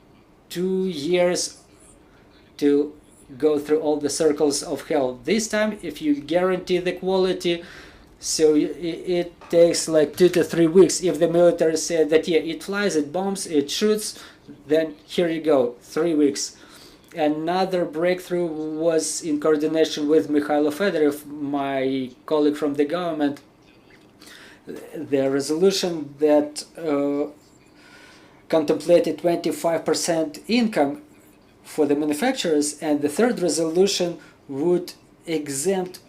2 years to go through all the circles of hell. This time, if you guarantee the quality, so it takes like 2 to 3 weeks. If the military said that, yeah, it flies, it bombs, it shoots, then here you go, 3 weeks. Another breakthrough was in coordination with Mikhailo Fedorev, my colleague from the government. The resolution that contemplated 25% income for the manufacturers, and the third resolution would exempt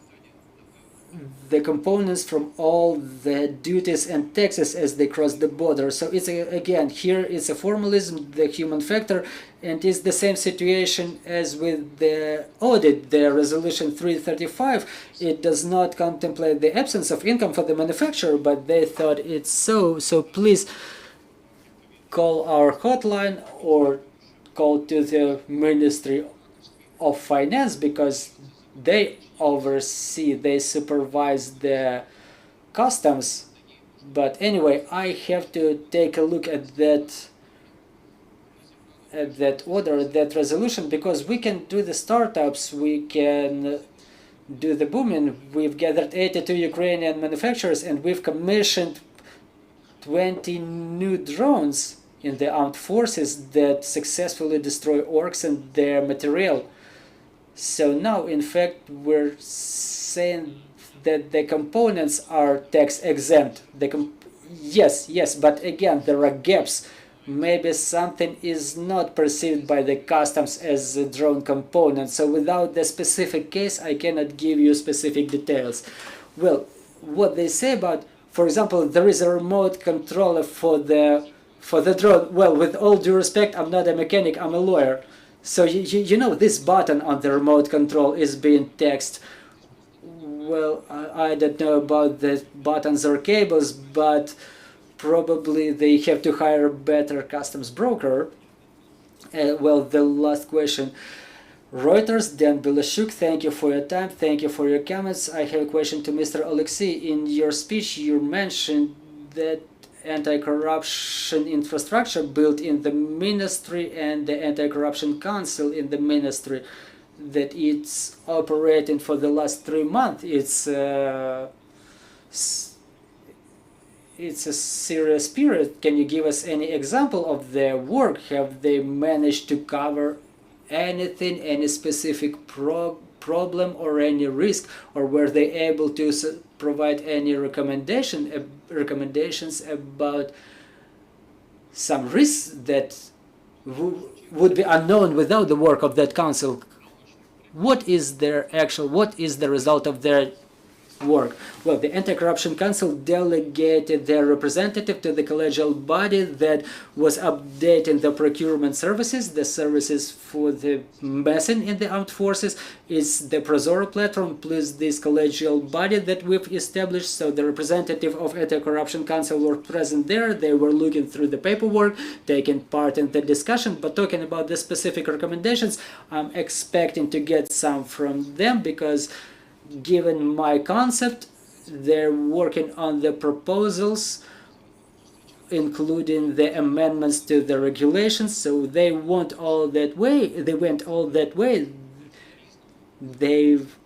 the components from all the duties and taxes as they cross the border. So it's again, here it's a formalism, the human factor, and it's the same situation as with the audit, the resolution 335. It does not contemplate the absence of income for the manufacturer, but they thought it's so. So please call our hotline or call to the Ministry of Finance, because they oversee, they supervise the customs, But anyway, I have to take a look at that order, that resolution, because we can do the startups, we can do the booming. We've gathered 82 Ukrainian manufacturers and we've commissioned 20 new drones in the armed forces that successfully destroy orcs and their material. So now, in fact, we're saying that the components are tax exempt. Yes, but again, there are gaps. Maybe something is not perceived by the customs as a drone component. So without the specific case, I cannot give you specific details. Well, what they say about, for example, there is a remote controller for the drone. Well, with all due respect, I'm not a mechanic, I'm a lawyer. So you know this button on the remote control is being taxed. Well, I don't know about the buttons or cables, but probably they have to hire a better customs broker. Well, the last question. Reuters, Dan Belashuk, thank you for your time, thank you for your comments. I have a question to Mr. Oleksiy. In your speech, you mentioned that anti-corruption infrastructure built in the ministry and the anti-corruption council in the ministry, that it's operating for the last 3 months. It's a serious period. Can you give us any example of their work? Have they managed to cover anything, any specific problem or any risk, or were they able to provide any recommendations about some risks that would be unknown without the work of that council? What is the result of their work? Well, the Anti-Corruption Council delegated their representative to the collegial body that was updating the procurement services, the services for the messing in the armed forces. It's the Prozoro platform plus this collegial body that we've established. So the representative of Anti-Corruption Council were present there. They were looking through the paperwork, taking part in the discussion, but talking about the specific recommendations, I'm expecting to get some from them, because given my concept, they're working on the proposals, including the amendments to the regulations. So they went all that way. They've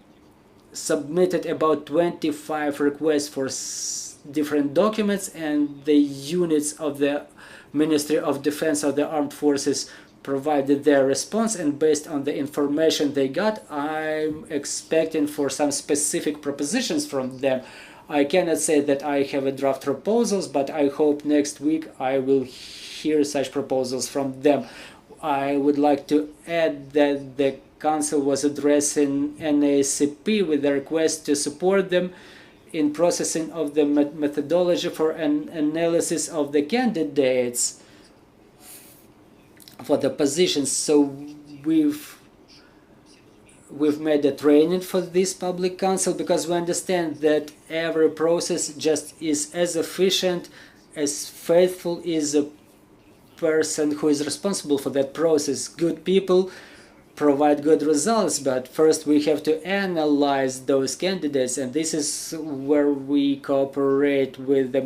submitted about 25 requests for different documents, and the units of the Ministry of Defense of the Armed Forces provided their response, and based on the information they got, I'm expecting for some specific propositions from them. I cannot say that I have a draft proposals, but I hope next week I will hear such proposals from them. I would like to add that the Council was addressing NACP with a request to support them in processing of the methodology for an analysis of the candidates for the positions. So we've made a training for this public council, because we understand that every process just is as efficient, as faithful is a person who is responsible for that process. Good people provide good results, but first we have to analyze those candidates, and this is where we cooperate with the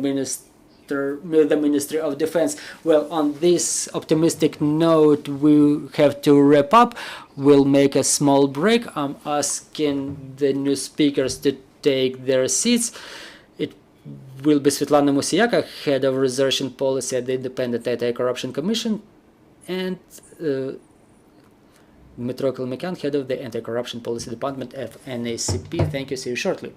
Ministry of Defense. Well, on this optimistic note, we have to wrap up. We'll make a small break. I'm asking the new speakers to take their seats. It will be Svitlana Musiyaka, Head of Research and Policy at the Independent Anti-Corruption Commission, and Dmytro Kalmykov, Head of the Anti-Corruption Policy Department at NACP. Thank you. See you shortly.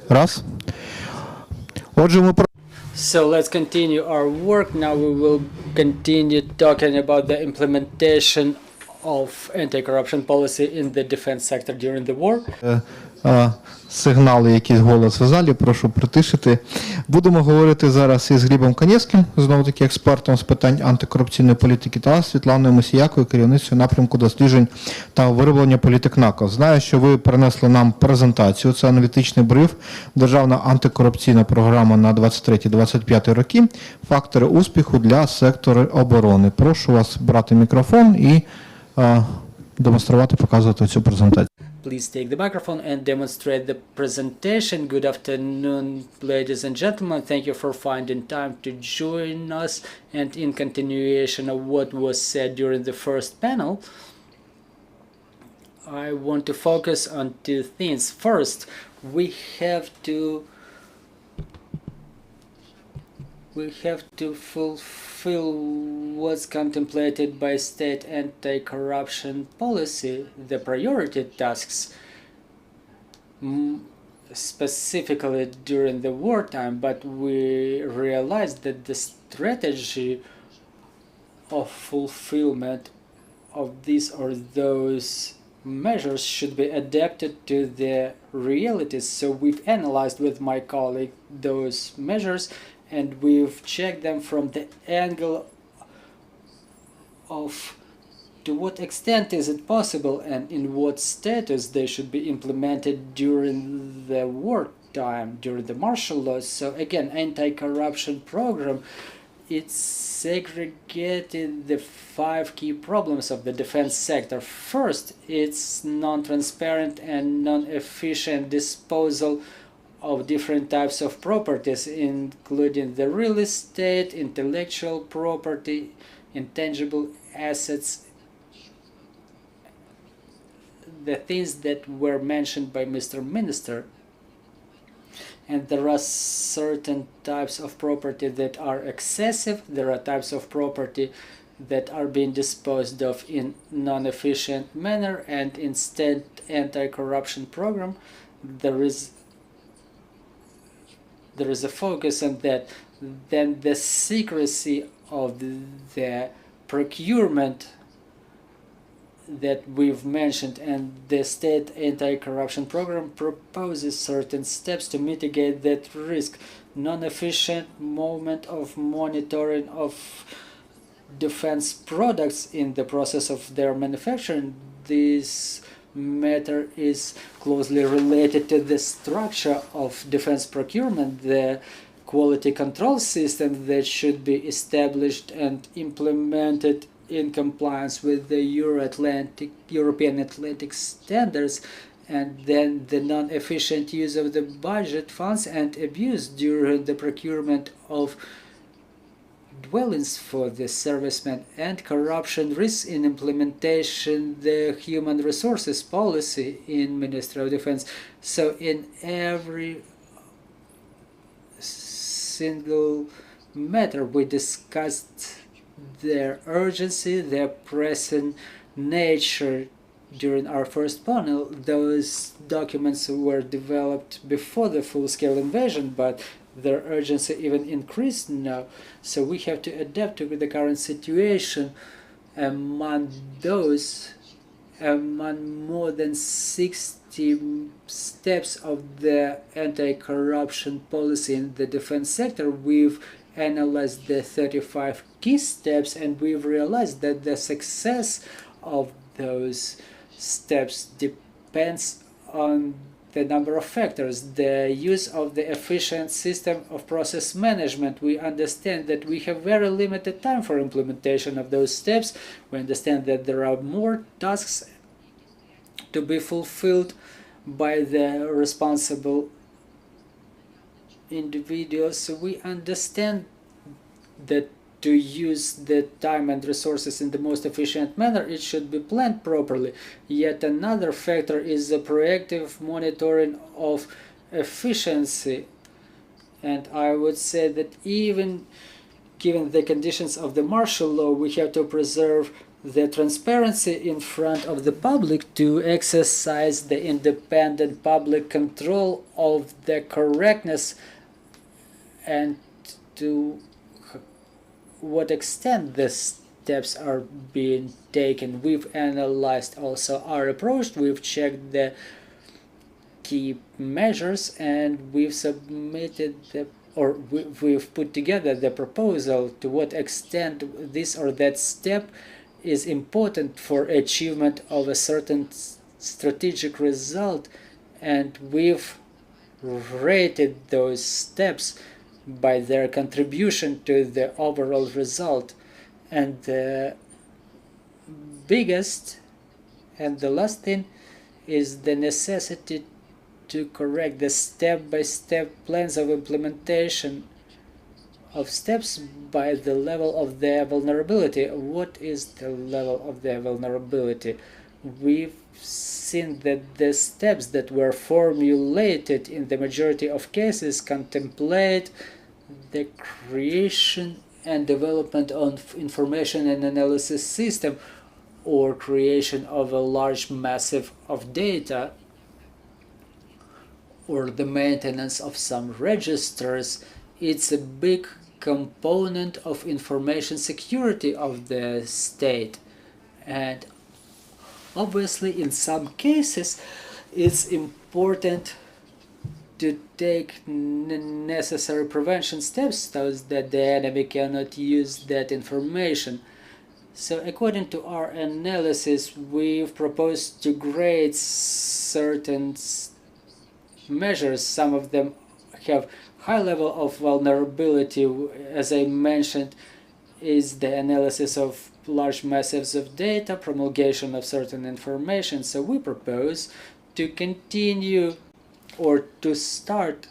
Раз. Отже, ми So let's continue our work. Now we will continue talking about the implementation of anti-corruption policy in the defense sector during the war. сигнали, якийсь голос в залі, прошу притишити. Будемо говорити зараз із Глібом Каневським, знову таки експертом з питань антикорупційної політики, та Світланою Musiyakою, керівницею напрямку досліджень та вироблення політик НАКО. Знаю, що ви принесли нам презентацію, це аналітичний бриф, державна антикорупційна програма на 23-25 роки, фактори успіху для сектору оборони. Прошу вас брати мікрофон і демонструвати, показувати цю презентацію. Please take the microphone and demonstrate the presentation. Good afternoon, ladies and gentlemen. Thank you for finding time to join us. And in continuation of what was said during the first panel, I want to focus on two things. First, we have to fulfill what's contemplated by state anti-corruption policy, the priority tasks, specifically during the wartime, but we realized that the strategy of fulfillment of these or those measures should be adapted to the realities. So we've analyzed with my colleague those measures, and we've checked them from the angle of to what extent is it possible and in what status they should be implemented during the wartime, during the martial law. So again, anti-corruption program, it's segregated the 5 key problems of the defense sector. First, it's non-transparent and non-efficient disposal of different types of properties, including the real estate, intellectual property, intangible assets, the things that were mentioned by Mr. Minister. And there are certain types of property that are excessive, there are types of property that are being disposed of in non-efficient manner, and instead anti-corruption program, there is a focus on that. Then the secrecy of the procurement that we've mentioned, and the state anti-corruption program proposes certain steps to mitigate that risk. Non-efficient moment of monitoring of defense products in the process of their manufacturing. This matter is closely related to the structure of defense procurement, the quality control system that should be established and implemented in compliance with the European Atlantic standards, and then the non-efficient use of the budget funds and abuse during the procurement of dwellings for the servicemen, and corruption risks in implementation the human resources policy in Ministry of Defense. So in every single matter we discussed their urgency, their pressing nature during our first panel. Those documents were developed before the full-scale invasion, but their urgency even increased now. So we have to adapt to the current situation. Among more than 60 steps of the anti-corruption policy in the defense sector, we've analyzed the 35 key steps, and we've realized that the success of those steps depends on the number of factors. The use of the efficient system of process management. We understand that we have very limited time for implementation of those steps. We understand that there are more tasks to be fulfilled by the responsible individuals. So we understand that to use the time and resources in the most efficient manner, it should be planned properly. Yet another factor is the proactive monitoring of efficiency. And I would say that even given the conditions of the martial law, we have to preserve the transparency in front of the public to exercise the independent public control of the correctness and to what extent the steps are being taken. We've analyzed also our approach, we've checked the key measures, and we've submitted we've put together the proposal to what extent this or that step is important for achievement of a certain strategic result, and we've rated those steps by their contribution to the overall result. And the biggest and the last thing is the necessity to correct the step-by-step plans of implementation of steps by the level of their vulnerability. What is the level of their vulnerability? We've seen that the steps that were formulated in the majority of cases contemplate the creation and development of information and analysis system or creation of a large massive of data or the maintenance of some registers. It's a big component of information security of the state, and obviously in some cases it's important to take necessary prevention steps so that the enemy cannot use that information. So according to our analysis, we've proposed to grade certain measures. Some of them have high level of vulnerability. As I mentioned, is the analysis of large masses of data, promulgation of certain information. So we propose to continue or to start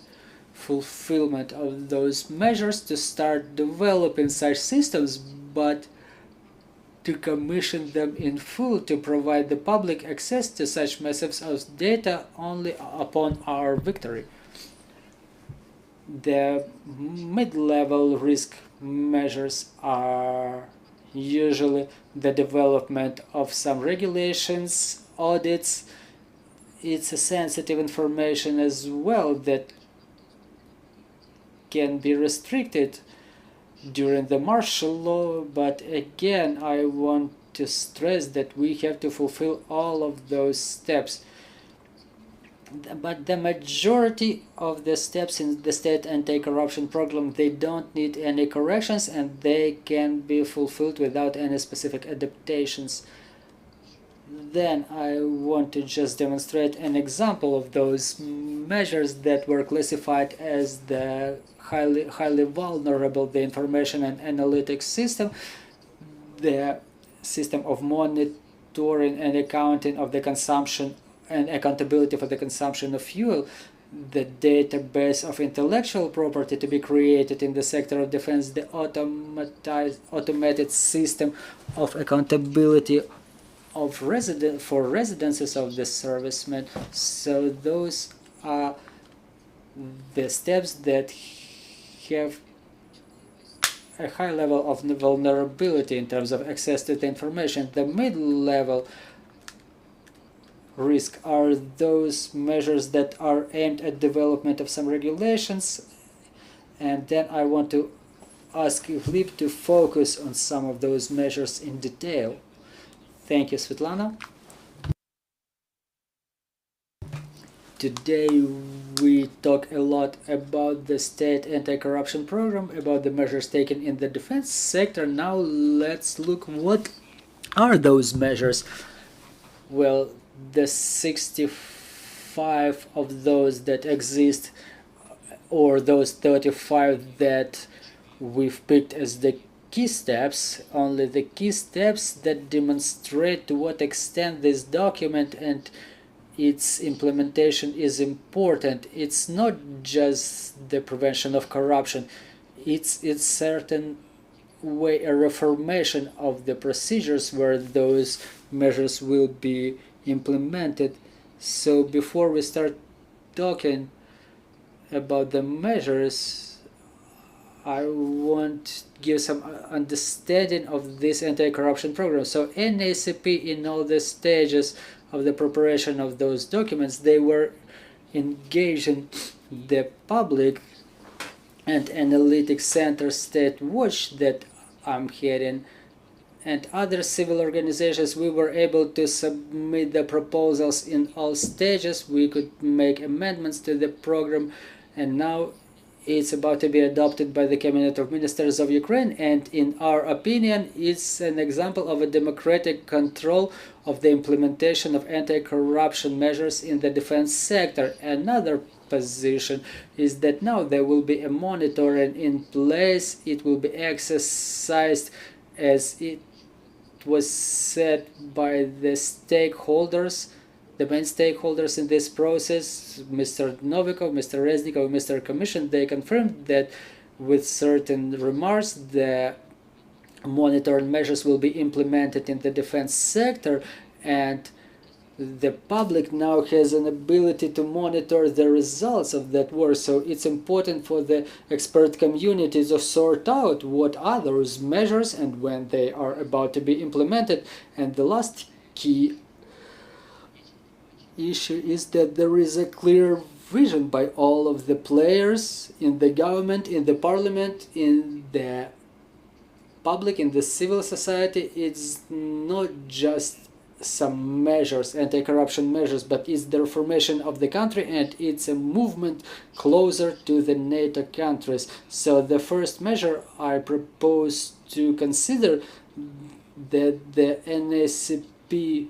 fulfillment of those measures, to start developing such systems, but to commission them in full to provide the public access to such masses of data only upon our victory. The mid-level risk measures are usually the development of some regulations, audits. It's a sensitive information as well that can be restricted during the martial law, but again I want to stress that we have to fulfill all of those steps. But the majority of the steps in the state anti-corruption program, they don't need any corrections and they can be fulfilled without any specific adaptations. Then I want to just demonstrate an example of those measures that were classified as the highly vulnerable, the information and analytics system, the system of monitoring and accounting of the consumption and accountability for the consumption of fuel, the database of intellectual property to be created in the sector of defense, the automated system of accountability of for residences of the servicemen. So those are the steps that have a high level of vulnerability in terms of access to the information. The mid-level risk are those measures that are aimed at development of some regulations, and then I want to ask Hleb to focus on some of those measures in detail. Thank you, Svitlana. Today we talk a lot about the state anti-corruption program, about the measures taken in the defense sector. Now let's look what are those measures. Well, the 65 of those that exist, or those 35 that we've picked as the key steps, only the key steps that demonstrate to what extent this document and its implementation is important. It's not just the prevention of corruption, it's certain way a reformation of the procedures where those measures will be implemented. So before we start talking about the measures, I want to give some understanding of this anti-corruption program. So NACP, in all the stages of the preparation of those documents, they were engaging the public and analytic center State Watch that I'm heading and other civil organizations. We were able to submit the proposals in all stages. We could make amendments to the program, and now it's about to be adopted by the Cabinet of Ministers of Ukraine, and in our opinion it's an example of a democratic control of the implementation of anti-corruption measures in the defense sector. Another position is that now there will be a monitoring in place. It will be exercised as it was said by the stakeholders, the main stakeholders in this process, Mr. Novikov, Mr. Reznikov, Mr. Kamyshin. They confirmed that with certain remarks the monitoring measures will be implemented in the defense sector, and the public now has an ability to monitor the results of that work. So it's important for the expert community to sort out what are those measures and when they are about to be implemented. And the last key issue is that there is a clear vision by all of the players in the government, in the parliament, in the public, in the civil society. It's not just some measures, anti-corruption measures, but it's the reformation of the country, and it's a movement closer to the NATO countries. So the first measure I propose to consider that the NACP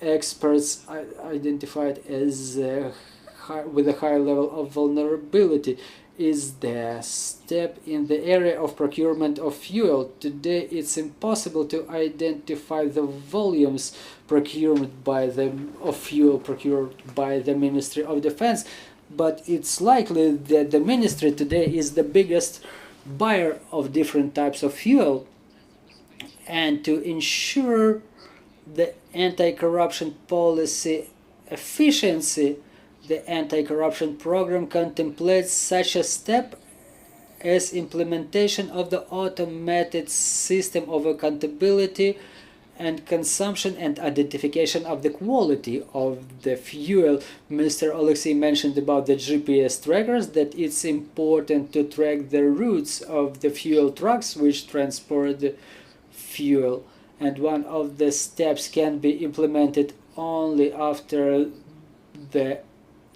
experts identified as with a high level of vulnerability is the step in the area of procurement of fuel. Today it's impossible to identify the volumes procured by of fuel procured by the Ministry of Defense, but it's likely that the ministry today is the biggest buyer of different types of fuel. And to ensure the anti-corruption policy efficiency, the anti-corruption program contemplates such a step as implementation of the automated system of accountability and consumption and identification of the quality of the fuel. Mr. Oleksiy mentioned about the GPS trackers, that it's important to track the routes of the fuel trucks which transport the fuel. And one of the steps can be implemented only after the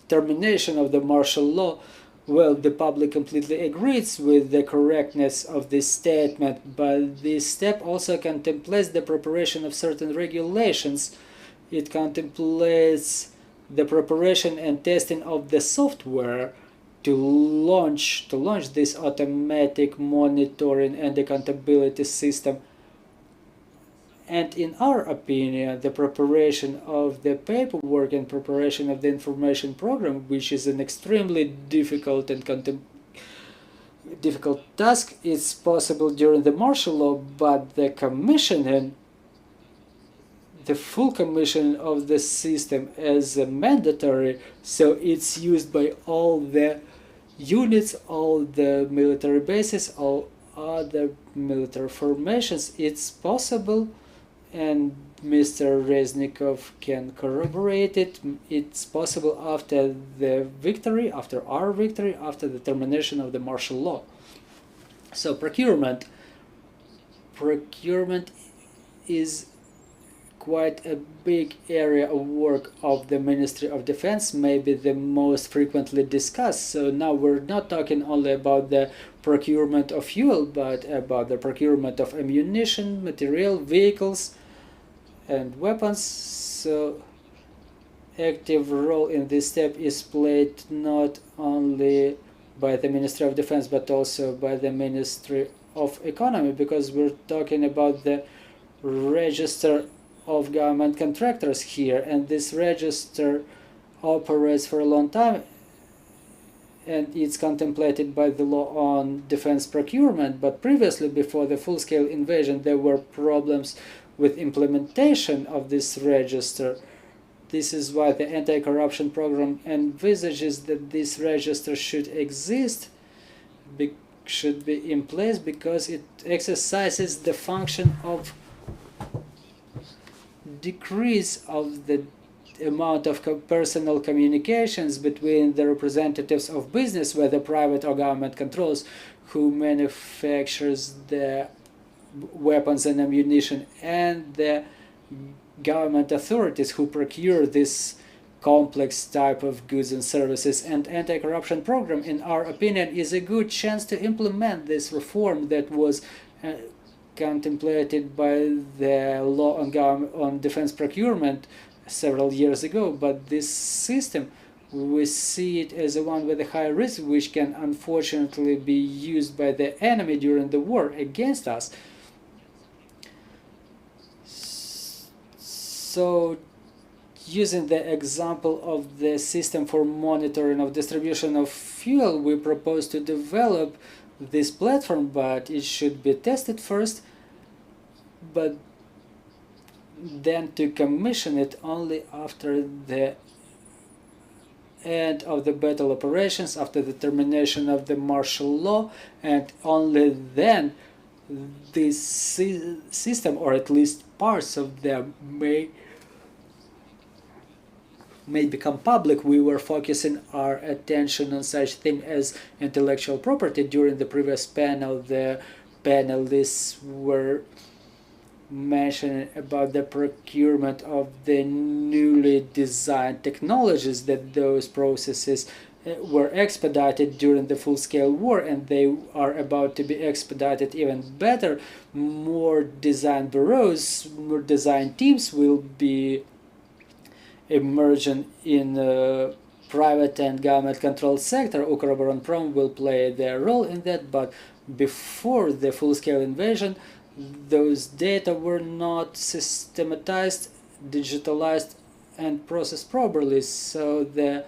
termination of the martial law. Well, the public completely agrees with the correctness of this statement, but this step also contemplates the preparation of certain regulations. It contemplates the preparation and testing of the software to launch this automatic monitoring and accountability system. And in our opinion, the preparation of the paperwork and preparation of the information program, which is an extremely difficult and difficult task, is possible during the martial law, but the commissioning, the full commission of the system as a mandatory, so it's used by all the units, all the military bases, all other military formations. It's possible, and Mr. Reznikov can corroborate it. It's possible after the victory, after our victory, after the termination of the martial law. So procurement is quite a big area of work of the Ministry of Defense, maybe the most frequently discussed. So now we're not talking only about the procurement of fuel, but about the procurement of ammunition, material, vehicles, and weapons. So active role in this step is played not only by the Ministry of Defense, but also by the Ministry of Economy, because we're talking about the register of government contractors here, and this register operates for a long time, and it's contemplated by the law on defense procurement. But previously, before the full-scale invasion, there were problems with implementation of this register. This is why the anti-corruption program envisages that this register should exist, should be in place because it exercises the function of decrease of the amount of personal communications between the representatives of business, whether private or government controls, who manufactures the weapons and ammunition, and the government authorities who procure this complex type of goods and services. And anti-corruption program, in our opinion, is a good chance to implement this reform that was contemplated by the law on defense procurement several years ago. But this system, we see it as a one with a high risk, which can unfortunately be used by the enemy during the war against us. So, using the example of the system for monitoring of distribution of fuel, we propose to develop this platform, but it should be tested first, but then to commission it only after the end of the battle operations, after the termination of the martial law, and only then this system, or at least parts of them, may become public. We were focusing our attention on such thing as intellectual property during the previous panel. The panelists were mentioning about the procurement of the newly designed technologies, that those processes were expedited during the full-scale war, and they are about to be expedited even better. More design bureaus, more design teams will be emerging in private and government-controlled sector. Ukrinform will play their role in that, but before the full-scale invasion, those data were not systematized, digitalized, and processed properly. So the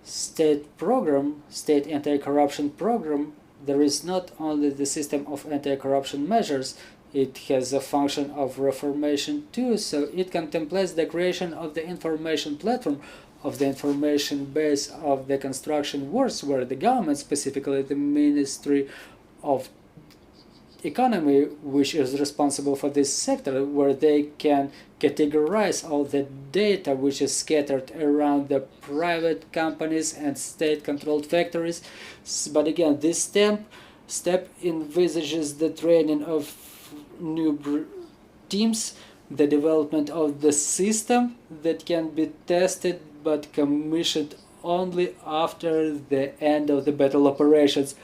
state program, state anti-corruption program, there is not only the system of anti-corruption measures, it has a function of reformation too. So it contemplates the creation of the information platform, of the information base of the construction works, where the government, specifically the Ministry of Economy, which is responsible for this sector, where they can categorize all the data which is scattered around the private companies and state-controlled factories. But again, this step envisages the training of new teams, the development of the system that can be tested but commissioned only after the end of the battle operations.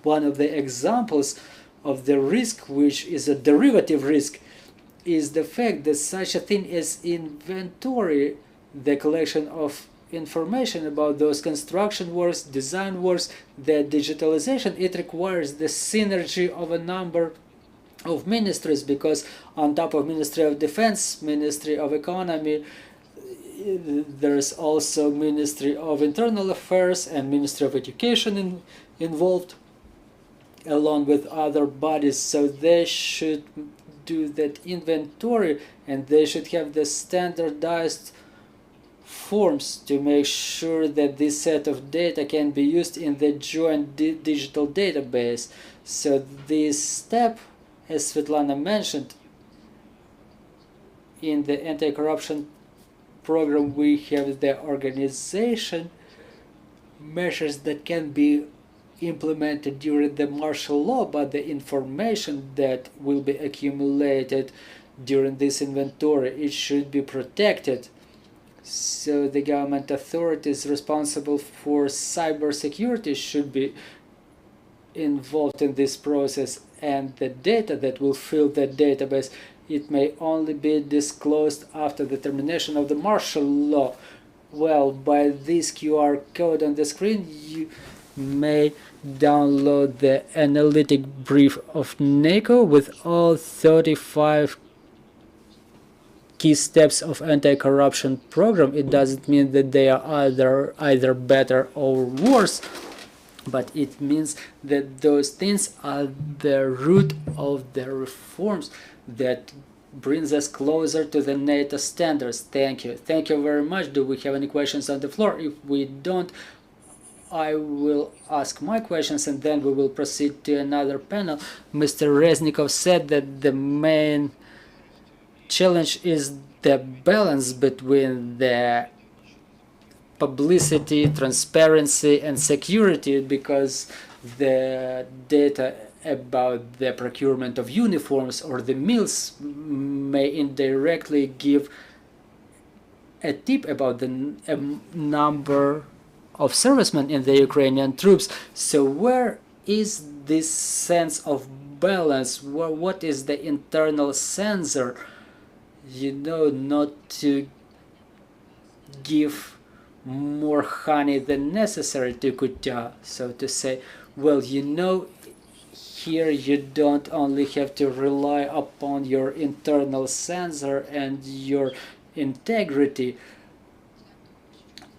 One of the examples of the risk, which is a derivative risk, is the fact that such a thing as inventory, the collection of information about those construction works, design works, the digitalization, it requires the synergy of a number of ministries, because on top of Ministry of Defense, Ministry of Economy, there's also Ministry of Internal Affairs and Ministry of Education involved, along with other bodies. So they should do that inventory, and they should have the standardized forms to make sure that this set of data can be used in the joint digital database. So this step, as Svitlana mentioned, in the anti-corruption program, we have the organization measures that can be implemented during the martial law, but the information that will be accumulated during this inventory, it should be protected. So the government authorities responsible for cybersecurity should be involved in this process, and the data that will fill that database, it may only be disclosed after the termination of the martial law. Well, by this QR code on the screen, you may download the analytic brief of NAKO with all 35 key steps of anti-corruption program. It doesn't mean that they are either better or worse, but it means that those things are the root of the reforms that brings us closer to the NATO standards. Thank you. Thank you very much. Do we have any questions on the floor? If we don't, I will ask my questions and then we will proceed to another panel. Mr. Reznikov said that the main challenge is the balance between the publicity, transparency and security, because the data about the procurement of uniforms or the meals may indirectly give a tip about the number of servicemen in the Ukrainian troops. So where is this sense of balance? What is the internal censor? You know, not to give more honey than necessary to kutya, so to say. Well, you know, here you don't only have to rely upon your internal censor and your integrity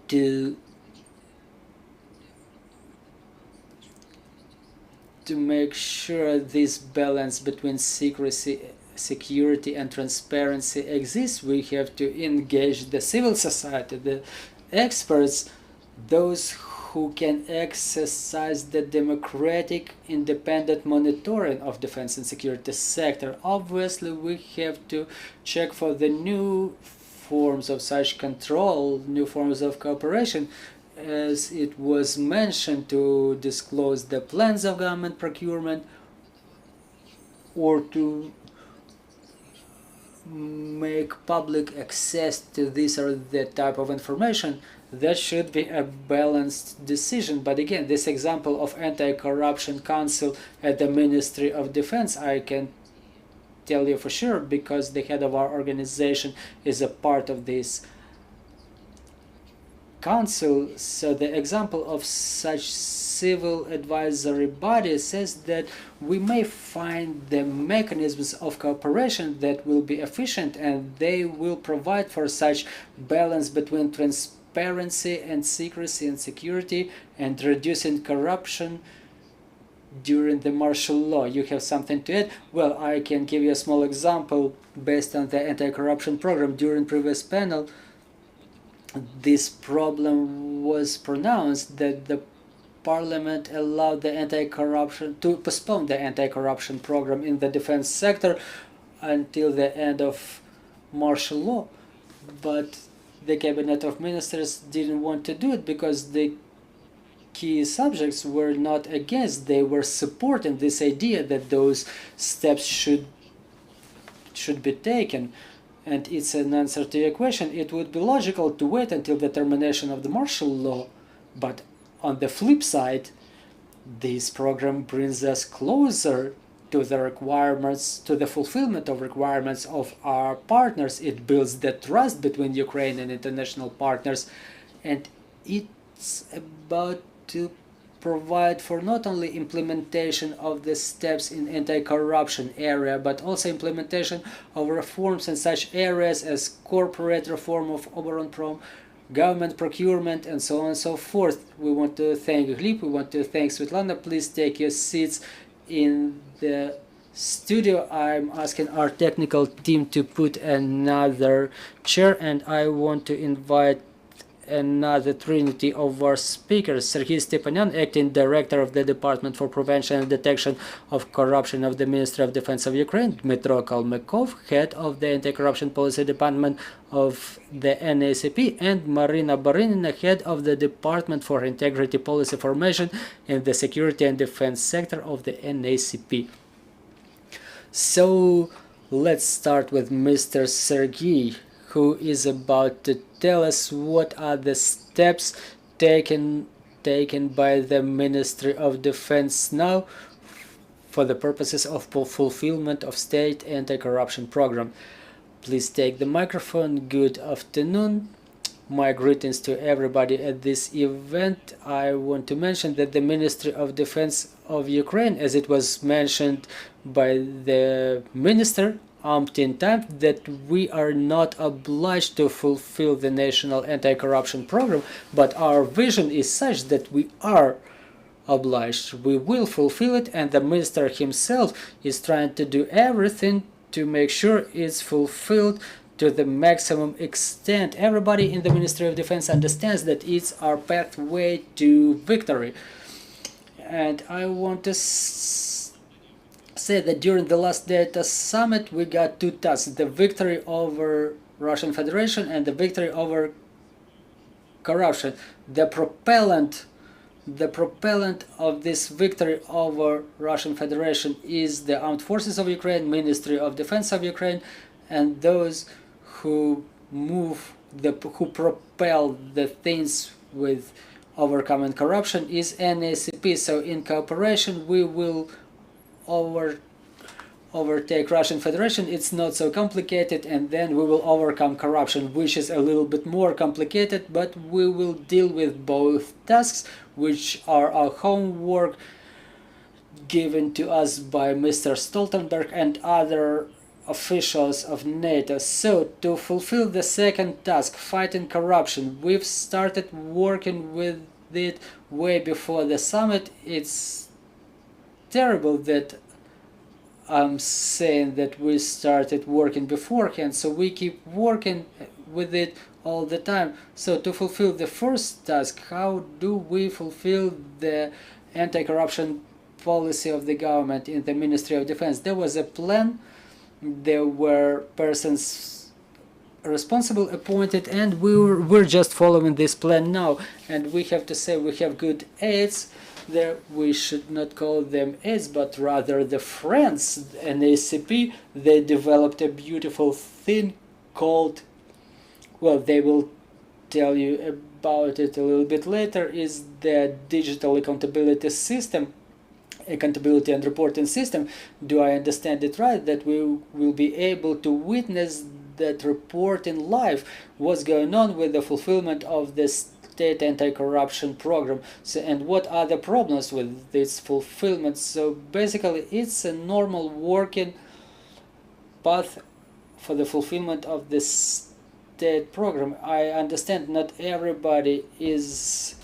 to make sure this balance between security and transparency exists. We have to engage the civil society, the experts, those who can exercise the democratic independent monitoring of defense and security sector. Obviously, we have to check for the new forms of such control, new forms of cooperation, as it was mentioned, to disclose the plans of government procurement or to make public access to this or that type of information. That should be a balanced decision. But again, this example of anti-corruption council at the Ministry of Defense, I can tell you for sure, because the head of our organization is a part of this council. So the example of such civil advisory body says that we may find the mechanisms of cooperation that will be efficient, and they will provide for such balance between transparency and secrecy and security and reducing corruption during the martial law. You have something to add? Well, I can give you a small example based on the anti-corruption program. During previous panel, this problem was pronounced that the Parliament allowed the anti-corruption to postpone the anti-corruption program in the defense sector until the end of martial law, but the Cabinet of Ministers didn't want to do it because the key subjects were not against. They were supporting this idea that those steps should be taken. And it's an answer to your question. It would be logical to wait until the termination of the martial law, but on the flip side, this program brings us closer to the requirements, to the fulfillment of requirements of our partners. It builds the trust between Ukraine and international partners, and it's about to provide for not only implementation of the steps in anti-corruption area, but also implementation of reforms in such areas as corporate reform of Ukrinform, government procurement, and so on and so forth. We want to thank Hleb, we want to thank Svitlana. Please take your seats in the studio. I'm asking our technical team to put another chair, and I want to invite another trinity of our speakers: Serhii Stepanyan, Acting Director of the Department for Prevention and Detection of Corruption of the Ministry of Defense of Ukraine; Dmytro Kalmykov, Head of the Anti-Corruption Policy Department of the NAKC; and Maryna Barinina, Head of the Department for Integrity Policy Formation in the Security and Defense Sector of the NAKC. So let's start with Mr. Serhii, who is about to tell us what are the steps taken by the Ministry of Defense now for the purposes of fulfillment of state anti-corruption program. Please take the microphone. Good afternoon. My greetings to everybody at this event. I want to mention that the Ministry of Defense of Ukraine, as it was mentioned by the minister umpteen times, that we are not obliged to fulfill the national anti-corruption program, but our vision is such that we are obliged. We will fulfill it, and the minister himself is trying to do everything to make sure it's fulfilled to the maximum extent. Everybody in the Ministry of Defense understands that it's our pathway to victory. And I want to say that during the last data summit we got two tasks: the victory over Russian Federation and the victory over corruption. The propellant of this victory over Russian Federation is the Armed Forces of Ukraine, Ministry of Defense of Ukraine, and those who propel the things with overcoming corruption is NAKC. So in cooperation we will overtake Russian Federation. It's not so complicated, and then we will overcome corruption, which is a little bit more complicated, but we will deal with both tasks, which are our homework given to us by Mr. Stoltenberg and other officials of NATO. So to fulfill the second task, fighting corruption, we've started working with it way before the summit. It's terrible that I'm saying that we started working beforehand, so we keep working with it all the time. So to fulfill the first task, how do we fulfill the anti-corruption policy of the government in the Ministry of Defense? There was a plan, there were persons responsible appointed, and we're just following this plan now. And we have to say we have good aides there. We should not call them aides, but rather the friends. NAKC, they developed a beautiful thing called, well, they will tell you about it a little bit later, is the digital accountability system, accountability and reporting system. Do I understand it right, that we will be able to witness that reporting live what's going on with the fulfillment of the state anti-corruption program? So, and what are the problems with this fulfillment? So basically it's a normal working path for the fulfillment of this state program. I understand not everybody is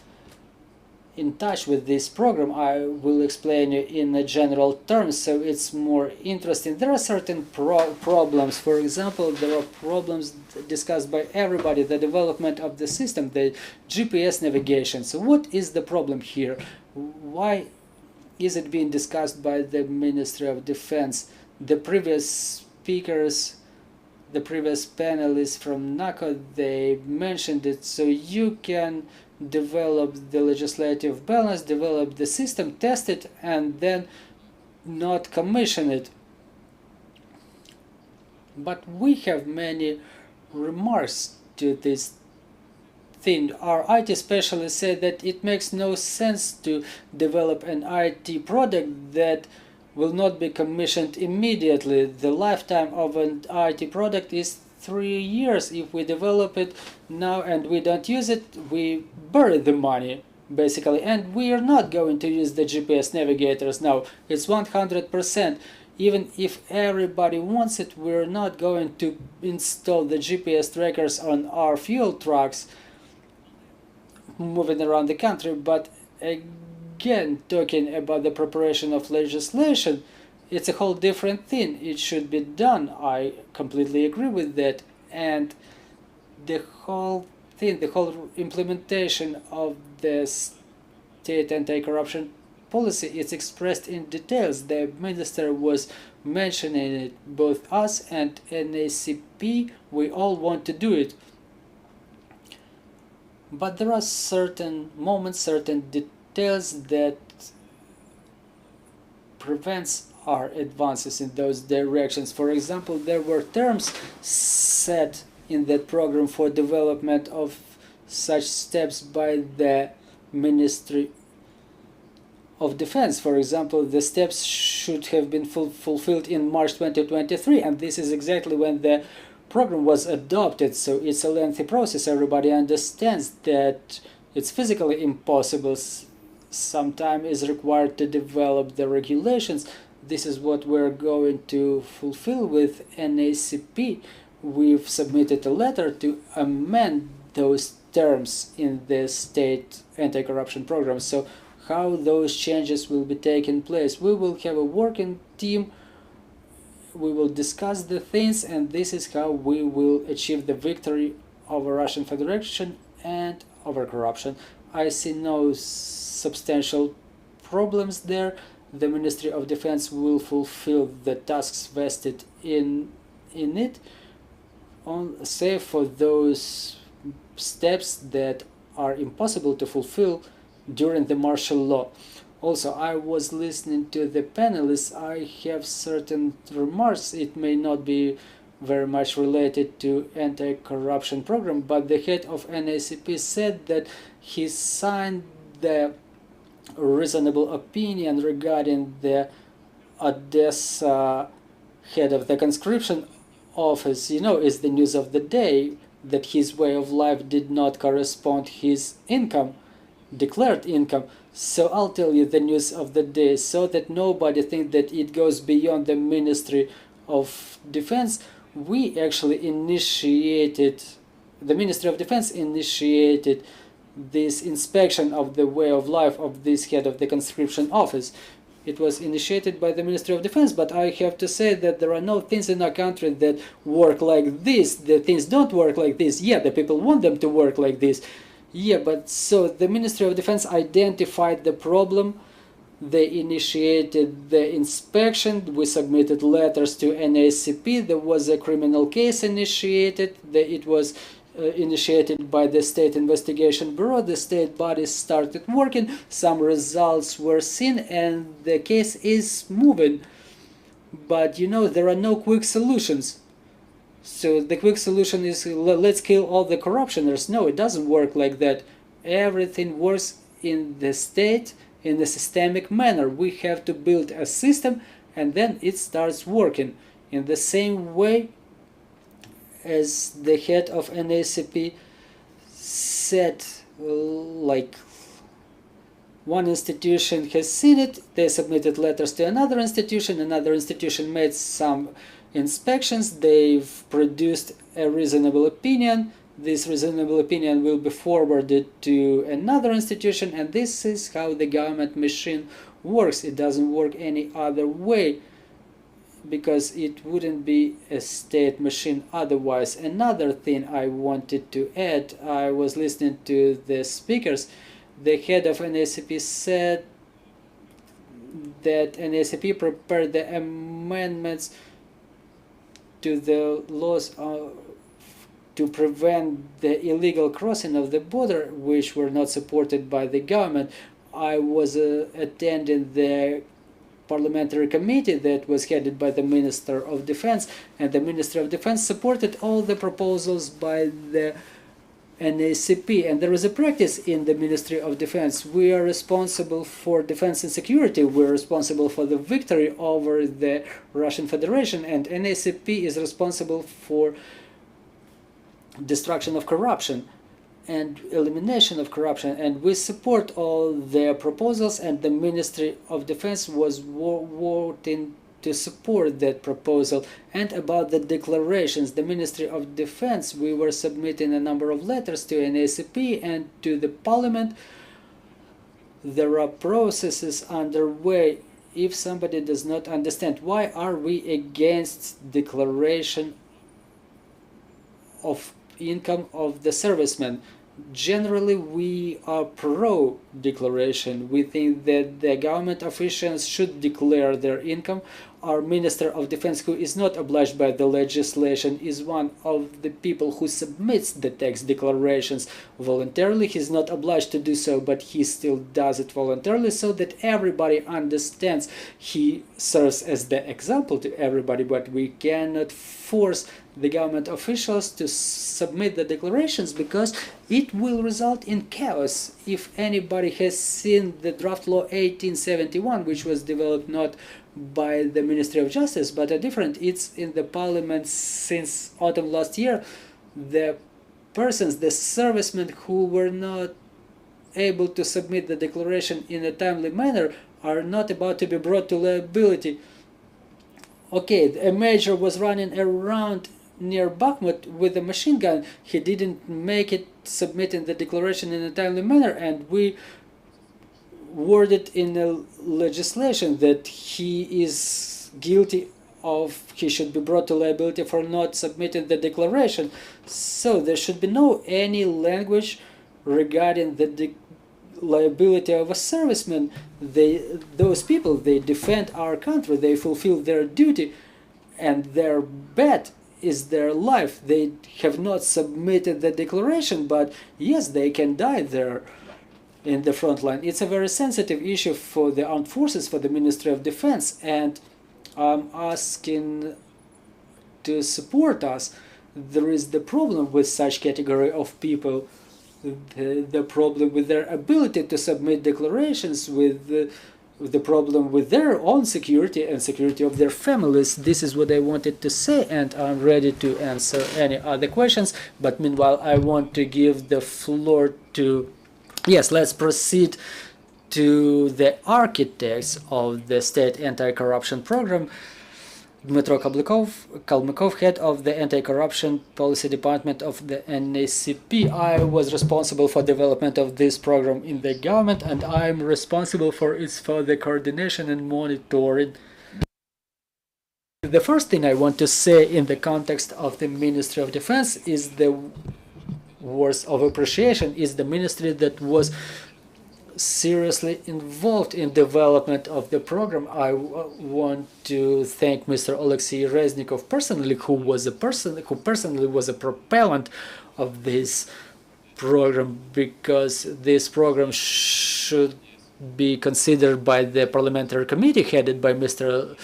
in touch with this program. I will explain you in a general terms, so it's more interesting. There are certain problems. For example, there are problems discussed by everybody: the development of the system, the GPS navigation. So what is the problem here? Why is it being discussed by the Ministry of Defense? The previous speakers, the previous panelists from NAKO, they mentioned it. So you can develop the legislative balance, develop the system, test it, and then not commission it. But we have many remarks to this thing. Our IT specialists say that it makes no sense to develop an IT product that will not be commissioned immediately. The lifetime of an IT product is 3 years. If we develop it now and we don't use it, we bury the money basically, and we are not going to use the GPS navigators now. It's 100%. Even if everybody wants it, we're not going to install the GPS trackers on our fuel trucks moving around the country. But again, talking about the preparation of legislation, it's a whole different thing. It should be done. I completely agree with that. And the whole thing, the whole implementation of the state anti-corruption policy, it's expressed in details. The minister was mentioning it. Both us and NAKC, we all want to do it. But there are certain moments, certain details that prevents our advances in those directions. For example, there were terms set in that program for development of such steps by the Ministry of Defense. For example, the steps should have been fulfilled in March 2023, and this is exactly when the program was adopted. So it's a lengthy process. Everybody understands that it's physically impossible. Some time is required to develop the regulations. This is what we're going to fulfill with NAKC. We've submitted a letter to amend those terms in the state anti-corruption program. So how those changes will be taking place? We will have a working team we will discuss the things, and this is how we will achieve the victory over Russian Federation and over corruption. I see no substantial problems there. The Ministry of Defense will fulfill the tasks vested in it, save for those steps that are impossible to fulfill during the martial law. Also, I was listening to the panelists. I have certain remarks. It may not be very much related to anti-corruption program, but the head of NACP said that he signed the reasonable opinion regarding the Odessa head of the conscription office. You know, is the news of the day that his way of life did not correspond his income, declared income. So I'll tell you the news of the day, so that nobody think that it goes beyond the Ministry of Defense. We actually initiated, the Ministry of Defense initiated this inspection of the way of life of this head of the conscription office. It was initiated by the Ministry of Defense, but I have to say that there are no things in our country that work like this. The things don't work like this. Yeah, the people want them to work like this. Yeah, but so the Ministry of Defense identified the problem. They initiated the inspection. We submitted letters to NACP. There was a criminal case initiated. It was initiated by the State Investigation Bureau. The state bodies started working. Some results were seen, and the case is moving. But you know, there are no quick solutions. So the quick solution is let's kill all the corruptioners. No, it doesn't work like that. Everything works in the state in a systemic manner. We have to build a system, and then it starts working. In the same way as the head of NACP said, like, one institution has seen it, they submitted letters to another institution made some inspections, they've produced a reasonable opinion. This reasonable opinion will be forwarded to another institution, and this is how the government machine works. It doesn't work any other way, because it wouldn't be a state machine otherwise. Another thing I wanted to add, I was listening to the speakers. The head of NACP said that NACP prepared the amendments to the laws to prevent the illegal crossing of the border, which were not supported by the government. I was attending the parliamentary committee that was headed by the Minister of Defense, and the Minister of Defense supported all the proposals by the NACP. And there is a practice in the Ministry of Defense. We are responsible for defense and security. We're responsible for the victory over the Russian Federation, and NACP is responsible for destruction of corruption and elimination of corruption, and we support all their proposals, and the Ministry of Defense was voting to support that proposal. And about the declarations, the Ministry of Defense, we were submitting a number of letters to NACP and to the Parliament. There are processes underway. If somebody does not understand why are we against declaration of income of the servicemen, generally we are pro-declaration. We think that the government officials should declare their income. Our Minister of Defense, who is not obliged by the legislation, is one of the people who submits the tax declarations voluntarily. He's not obliged to do so, but he still does it voluntarily, so that everybody understands. He serves as the example to everybody, but we cannot force the government officials to submit the declarations, because it will result in chaos. If anybody has seen the draft law 1871, which was developed not by the Ministry of Justice but a different, it's in the Parliament since autumn last year, the persons, the servicemen who were not able to submit the declaration in a timely manner are not about to be brought to liability. Okay, a major was running around near Bakhmut with a machine gun. He didn't make it submitting the declaration in a timely manner, and we worded in a legislation that he is guilty he should be brought to liability for not submitting the declaration. So there should be no any language regarding the liability of a serviceman. Those people, they defend our country, they fulfill their duty, and their bet is their life. They have not submitted the declaration, but yes, they can die there in the front line. It's a very sensitive issue for the armed forces, for the Ministry of Defense, and I'm asking to support us. There is the problem with such category of people, the problem with their ability to submit declarations, with the problem with their own security and security of their families. This is what I wanted to say, and I'm ready to answer any other questions. But meanwhile, I want to give the floor to... Yes, let's proceed to the architects of the state anti-corruption program. Dmytro Kalmykov, head of the anti-corruption policy department of the NAKC. I was responsible for development of this program in the government, and I'm responsible for its further coordination and monitoring. The first thing I want to say in the context of the Ministry of Defense is the words of appreciation is the ministry that was seriously involved in development of the program. I want to thank Mr. Oleksiy Reznikov personally, who personally was a propellant of this program, because this program should be considered by the parliamentary committee headed by Mr.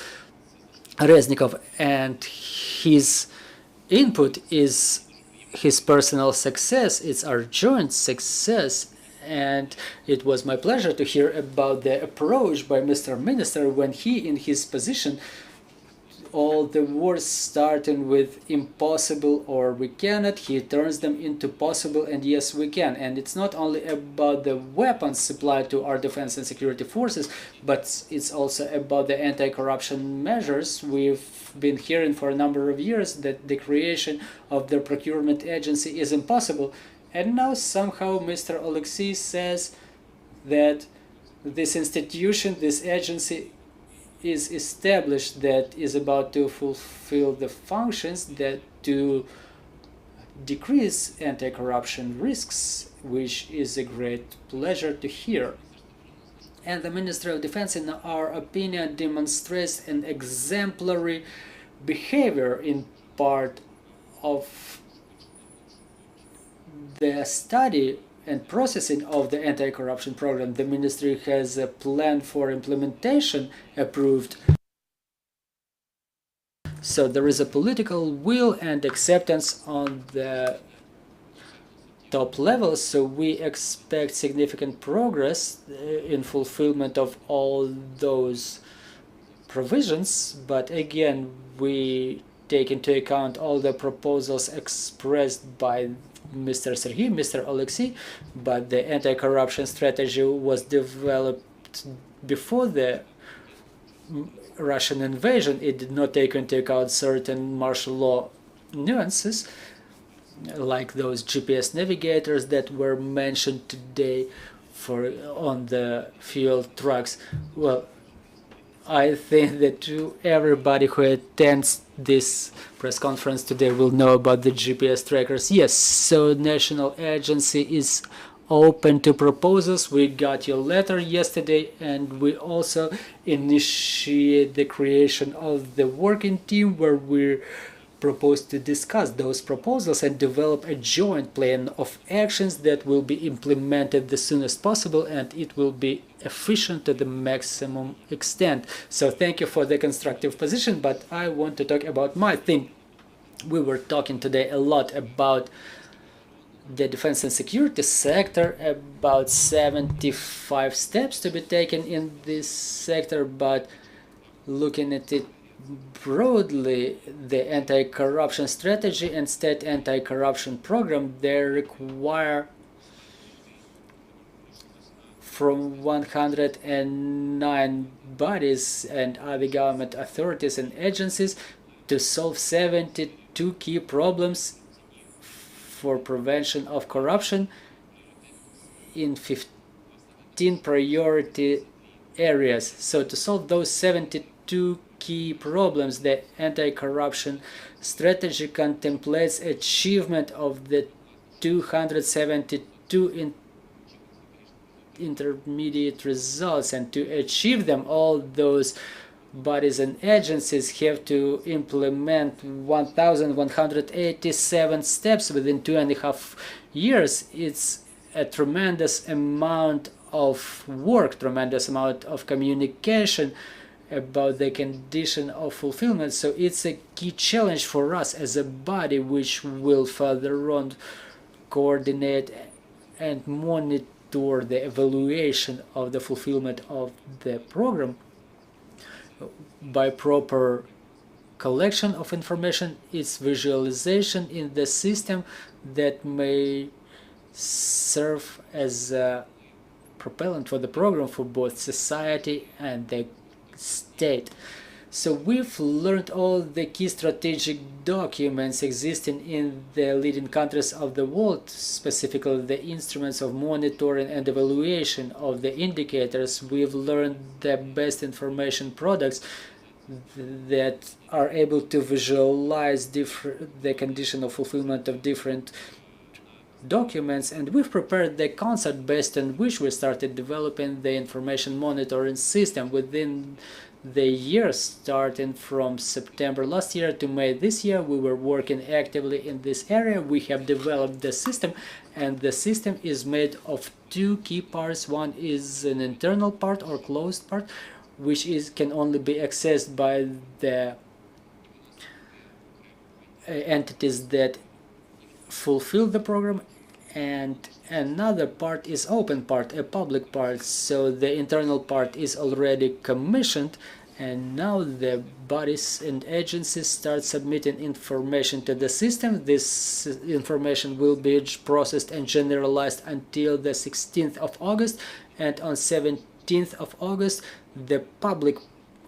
Reznikov, and his input is his personal success. It's our joint success. And it was my pleasure to hear about the approach by Mr. Minister when he, in his position, all the words starting with impossible or we cannot, he turns them into possible and yes we can. And it's not only about the weapons supplied to our defense and security forces, but it's also about the anti-corruption measures. We've been hearing for a number of years that the creation of the procurement agency is impossible. And now somehow Mr. Oleksiy says that this institution, this agency is established, that is about to fulfill the functions that to decrease anti-corruption risks, which is a great pleasure to hear. And the Ministry of Defense, in our opinion, demonstrates an exemplary behavior in part of the study and processing of the anti-corruption program. The ministry has a plan for implementation approved. So there is a political will and acceptance on the top level, so we expect significant progress in fulfillment of all those provisions. But again, we take into account all the proposals expressed by Mr. Serhii, Mr. Oleksiy, but the anti-corruption strategy was developed before the Russian invasion. It did not take into account certain martial law nuances, like those GPS navigators that were mentioned today on the fuel trucks. Well, I think that everybody who attends this press conference today will know about the GPS trackers. Yes, so national agency is open to proposals. We got your letter yesterday, and we also initiate the creation of the working team where we propose to discuss those proposals and develop a joint plan of actions that will be implemented the soonest possible, and it will be efficient to the maximum extent. So thank you for the constructive position, but I want to talk about my thing. We were talking today a lot about the defense and security sector, about 75 steps to be taken in this sector, but looking at it broadly, the anti-corruption strategy and state anti-corruption program, they require from 109 bodies and other government authorities and agencies to solve 72 key problems for prevention of corruption in 15 priority areas. So to solve those 72 key problems. The anti-corruption strategy contemplates achievement of the 272 intermediate results, and to achieve them, all those bodies and agencies have to implement 1,187 steps within 2.5 years. It's a tremendous amount of work, tremendous amount of communication about the condition of fulfillment. So it's a key challenge for us as a body, which will further on coordinate and monitor the evaluation of the fulfillment of the program by proper collection of information, its visualization in the system that may serve as a propellant for the program for both society and the state. So we've learned all the key strategic documents existing in the leading countries of the world, specifically the instruments of monitoring and evaluation of the indicators. We've learned the best information products that are able to visualize the condition of fulfillment of different documents, and we've prepared the concept based on which we started developing the information monitoring system. Within the year starting from September last year to May this year, we were working actively in this area. We have developed the system, and the system is made of two key parts. One is an internal part or closed part, which can only be accessed by the entities that fulfill the program, and another part is open part, a public part. So the internal part is already commissioned, and now the bodies and agencies start submitting information to the system. This information will be processed and generalized until the 16th of August, and on 17th of August the public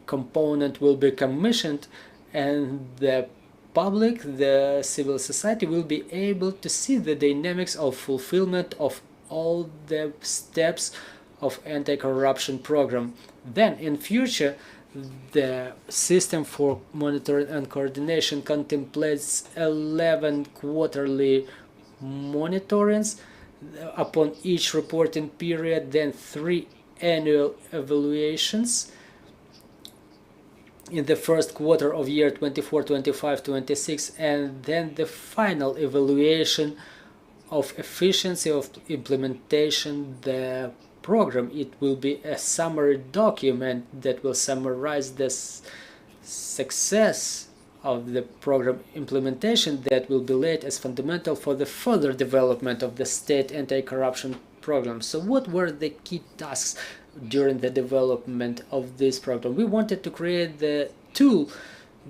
component will be commissioned, and the public, the civil society, will be able to see the dynamics of fulfillment of all the steps of anti-corruption program. Then in future, the system for monitoring and coordination contemplates 11 quarterly monitorings upon each reporting period, then 3 annual evaluations in the first quarter of year 24, 25, 26, and then the final evaluation of efficiency of implementation the program. It will be a summary document that will summarize the success of the program implementation that will be laid as fundamental for the further development of the state anti-corruption program. So what were the key tasks during the development of this program? We wanted to create the tool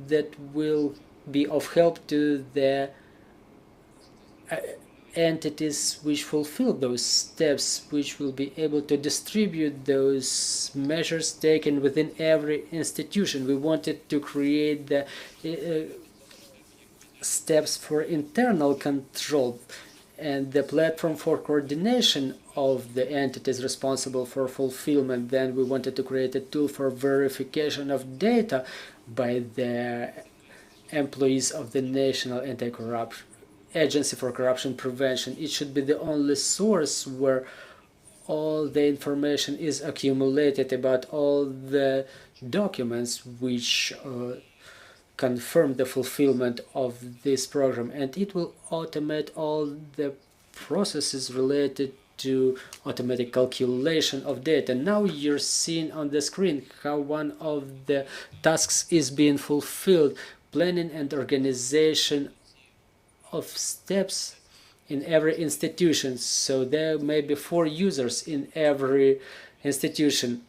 that will be of help to the entities which fulfill those steps, which will be able to distribute those measures taken within every institution. We wanted to create the steps for internal control and the platform for coordination of the entities responsible for fulfillment. Then we wanted to create a tool for verification of data by the employees of the National Anti-Corruption Agency for Corruption Prevention. It should be the only source where all the information is accumulated about all the documents which confirm the fulfillment of this program, and it will automate all the processes related to automatic calculation of data. Now you're seeing on the screen how one of the tasks is being fulfilled: planning and organization of steps in every institution. So there may be 4 users in every institution.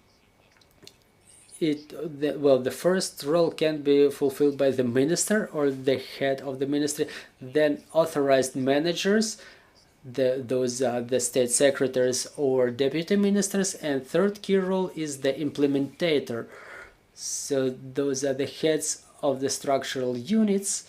The first role can be fulfilled by the minister or the head of the ministry, then authorized managers, those are the state secretaries or deputy ministers, and third key role is the implementator. So those are the heads of the structural units,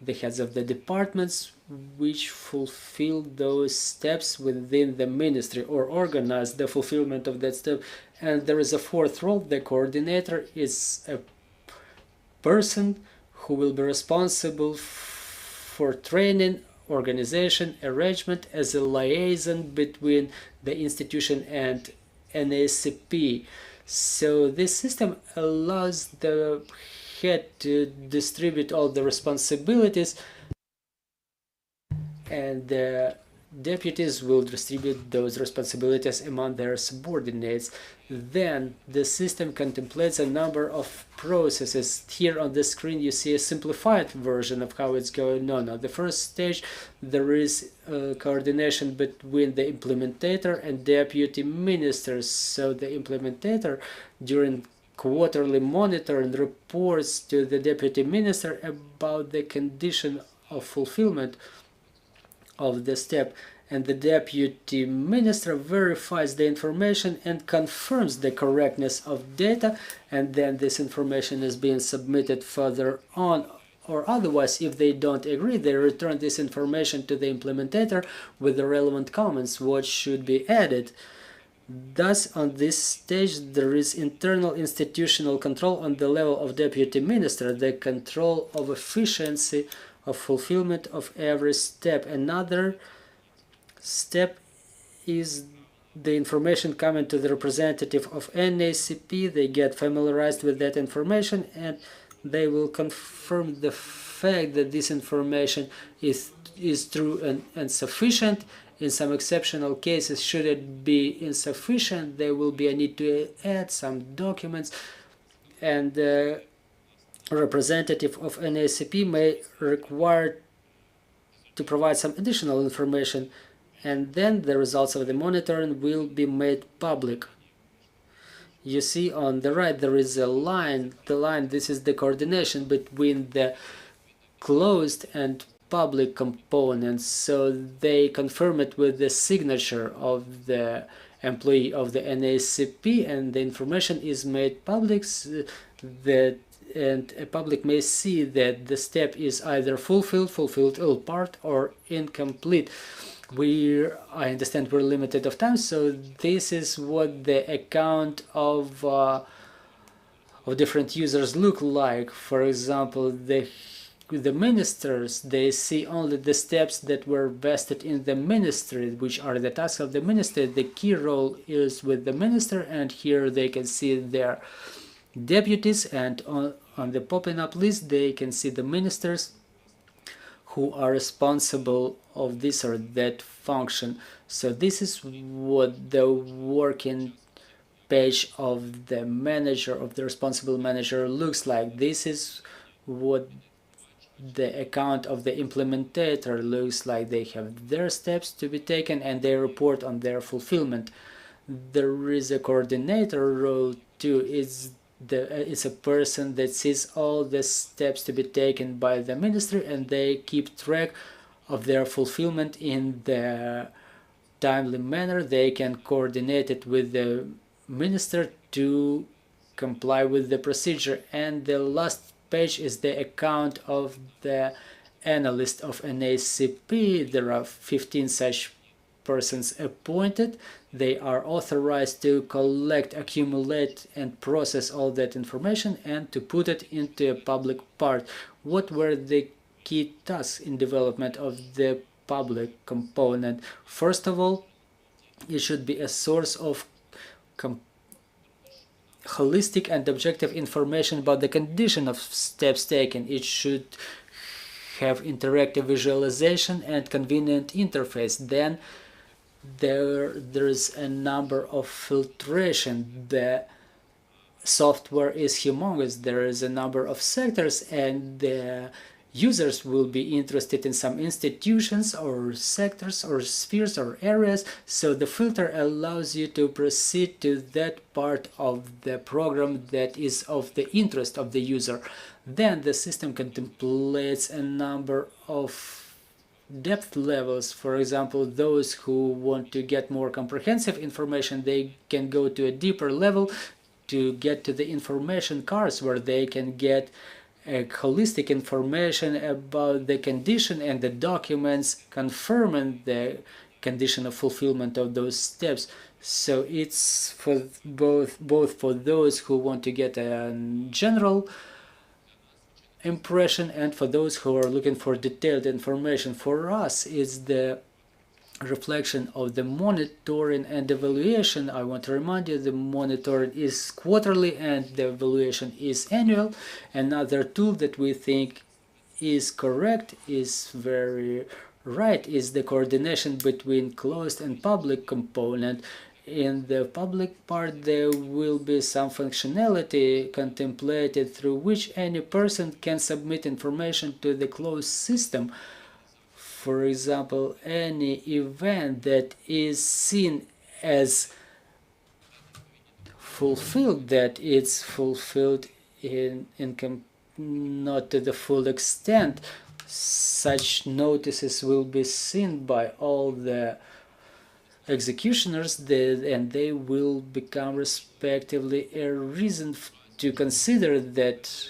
the heads of the departments which fulfill those steps within the ministry or organize the fulfillment of that step. And there is a fourth role: the coordinator is a person who will be responsible for training, organization, arrangement as a liaison between the institution and NAKC. So this system allows the head to distribute all the responsibilities, and the deputies will distribute those responsibilities among their subordinates. Then the system contemplates a number of processes. Here on the screen you see a simplified version of how it's going on. At the first stage there is coordination between the implementator and deputy ministers. So the implementator during quarterly monitoring reports to the deputy minister about the condition of fulfillment of the step, and the deputy minister verifies the information and confirms the correctness of data, and then this information is being submitted further on, or otherwise if they don't agree they return this information to the implementator with the relevant comments what should be added. Thus, on this stage there is internal institutional control on the level of deputy minister, the control of efficiency of fulfillment of every step. Another step is the information coming to the representative of NAKC. They get familiarized with that information and they will confirm the fact that this information is true and sufficient. In some exceptional cases, should it be insufficient, there will be a need to add some documents, and the representative of NAKC may require to provide some additional information, and then the results of the monitoring will be made public. You see on the right there is a line. The line, this is the coordination between the closed and public components, so they confirm it with the signature of the employee of the NAKC, and the information is made public and a public may see that the step is either fulfilled all part, or incomplete. I understand we're limited of time, so this is what the account of different users look like. For example, the ministers, they see only the steps that were vested in the ministry, which are the tasks of the ministry. The key role is with the minister, and here they can see their deputies, and on the popping up list they can see the ministers who are responsible of this or that function. So this is what the working page of the manager, of the responsible manager, looks like. This is what the account of the implementator looks like. They have their steps to be taken and they report on their fulfillment. There is a coordinator role too. It's a person that sees all the steps to be taken by the ministry, and they keep track of their fulfillment in the timely manner. They can coordinate it with the minister to comply with the procedure. And the last page is the account of the analyst of NAKC. There are 15 such persons appointed. They are authorized to collect, accumulate, and process all that information and to put it into a public part. What were the key tasks in development of the public component? First of all, it should be a source of holistic and objective information about the condition of steps taken. It should have interactive visualization and convenient interface. Then there's a number of filtration. The software is humongous. There is a number of sectors, and the users will be interested in some institutions or sectors or spheres or areas, so the filter allows you to proceed to that part of the program that is of the interest of the user. Then the system contemplates a number of depth levels. For example, those who want to get more comprehensive information, they can go to a deeper level to get to the information cards, where they can get holistic information about the condition and the documents confirming the condition of fulfillment of those steps. So it's for both for those who want to get a general impression, and for those who are looking for detailed information, for us is the reflection of the monitoring and evaluation. I want to remind you the monitoring is quarterly and the evaluation is annual. Another tool that we think is correct, is very right, is the coordination between closed and public component. In the public part there will be some functionality contemplated through which any person can submit information to the closed system. For example, any event that is seen as fulfilled, that it's fulfilled not to the full extent, such notices will be seen by all the executioners, and they will become respectively a reason to consider that